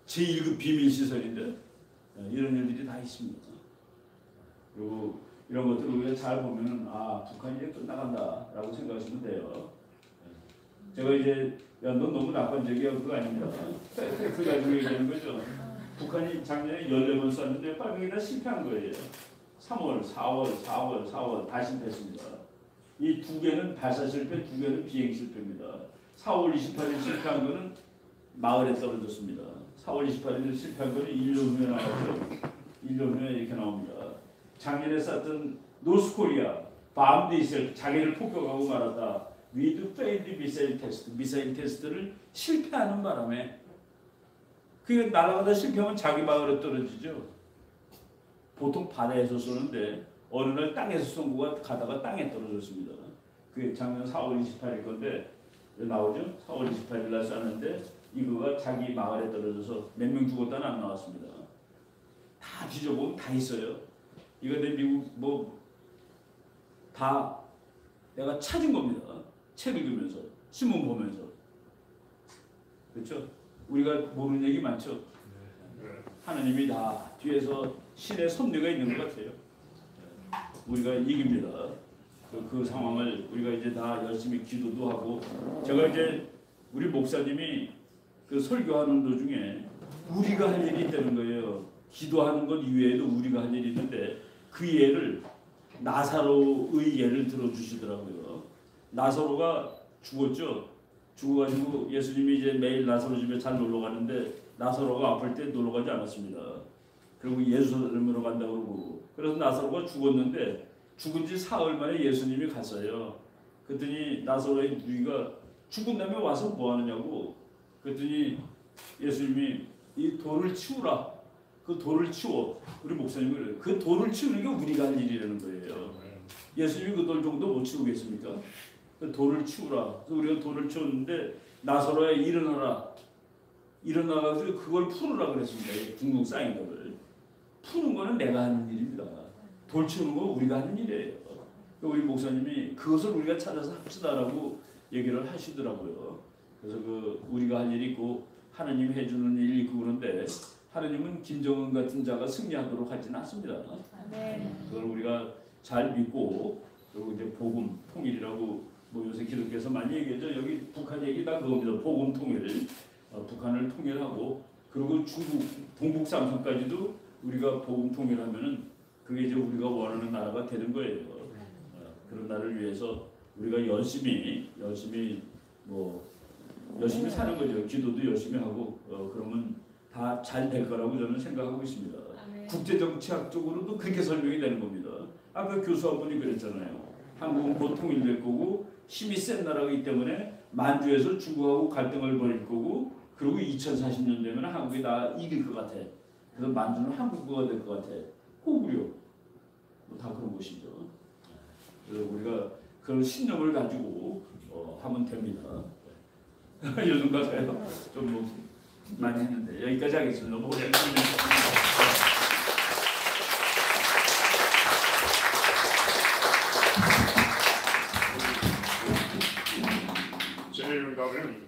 [SPEAKER 1] 제1급 비밀 시설인데 이런 일들이 다 있습니다. 그리고 이런 것들을 우리가 잘 보면은 아 북한이 이제 끝나간다라고 생각하시면 돼요. 제가 이제 야 너 너무 낙관적이야 그거 아닙니다. 팩트 가지고 얘기하는 거죠. 북한이 작년에 14번 쐈는데 빨갱이가 실패한 거예요. 3월, 4월 다 실패했습니다. 이 두 개는 발사 실패, 두 개는 비행 실패입니다. 4월 28일 실패한 거는 마을에 떨어졌습니다. 4월 28일 실패한 거는 1년 후에 나왔죠. 1년 후에 이렇게 나옵니다. 작년에 쐈던 노스코리아, 밤디셀 자기를 폭격하고 말았다. with failed missile test, 미사일 테스트를 실패하는 바람에 그게 날아가다 실패하면 자기 마을에 떨어지죠. 보통 바다에서 쏘는데 어느 날 땅에서 쏜 거가 가다가 땅에 떨어졌습니다. 그게 작년 4월 28일 건데 나오죠. 4월 28일 날 쐈는데 이거가 자기 마을에 떨어져서 몇 명 죽었다는 안 나왔습니다. 다 뒤져보면 다 있어요. 이거 내 미국 뭐 다 내가 찾은 겁니다. 책 읽으면서 신문 보면서 그렇죠. 우리가 모르는 얘기 많죠. 하나님이 다 뒤에서 신의 섭리가 있는 것 같아요. 우리가 이깁니다. 그 상황을 우리가 이제 다 열심히 기도도 하고 제가 이제 우리 목사님이 그 설교하는 도중에 우리가 할 일이 있다는 거예요. 기도하는 것 이외에도 우리가 할 일이 있는데 그 예를 나사로의 예를 들어주시더라고요. 나사로가 죽었죠. 죽어가지고 예수님이 이제 매일 나사로 집에 잘 놀러 가는데 나사로가 아플 때 놀러 가지 않았습니다. 그리고 예수님으로 간다고 그러고 그래서 나사로가 죽었는데 죽은 지 사흘 만에 예수님이 갔어요. 그랬더니 나사로의 누이가 죽은 다음에 와서 뭐 하느냐고 그랬더니 예수님이 이 돌을 치우라. 그 돌을 치워. 우리 목사님이 그래요. 그 돌을 치우는 게 우리가 할 일이라는 거예요. 예수님이 그 돌 정도 못 치우겠습니까? 그 돌을 치우라. 그래서 우리가 돌을 치웠는데 나사로야 일어나라. 일어나가지고 그걸 풀으라 그랬습니다. 둥둥 쌓인 거를. 푸는 거는 내가 하는 일입니다. 돌 치우는 거 우리가 하는 일이에요. 우리 목사님이 그것을 우리가 찾아서 합시다라고 얘기를 하시더라고요. 그래서 그 우리가 할 일이 있고 하나님이 해주는 일이 있고 그런데 하나님은 김정은 같은 자가 승리하도록 하지는 않습니다. 그걸 우리가 잘 믿고 그리고 이제 복음 통일이라고 뭐 요새 기독교에서 많이 얘기하죠. 여기 북한 얘기 다 그겁니다. 복음 통일, 북한을 통일하고 그리고 중국 동북 삼성까지도 우리가 복음 통일하면은 그게 이제 우리가 원하는 나라가 되는 거예요. 그런 나라를 위해서 우리가 열심히 사는 거죠. 기도도 열심히 하고 그러면 다 잘 될 거라고 저는 생각하고 있습니다. 국제정치학적으로도 그렇게 설명이 되는 겁니다. 아까 교수 한 분이 그랬잖아요. 한국은 곧 통일될 거고 힘이 센 나라이기 때문에 만주에서 중국하고 갈등을 벌일 거고 그리고 2040년 되면 한국이 다 이길 것 같아. 그래서 만주는 한국어가 될 것 같아. 호구려. 다 그런 것이죠. 그래서 우리가 그런 신념을 가지고 하면 됩니다. 요즘 가서요. 좀 뭐 많이 했는데 여기까지 하겠습니다. 너무 오래 했습니다.
[SPEAKER 2] 저희는 가면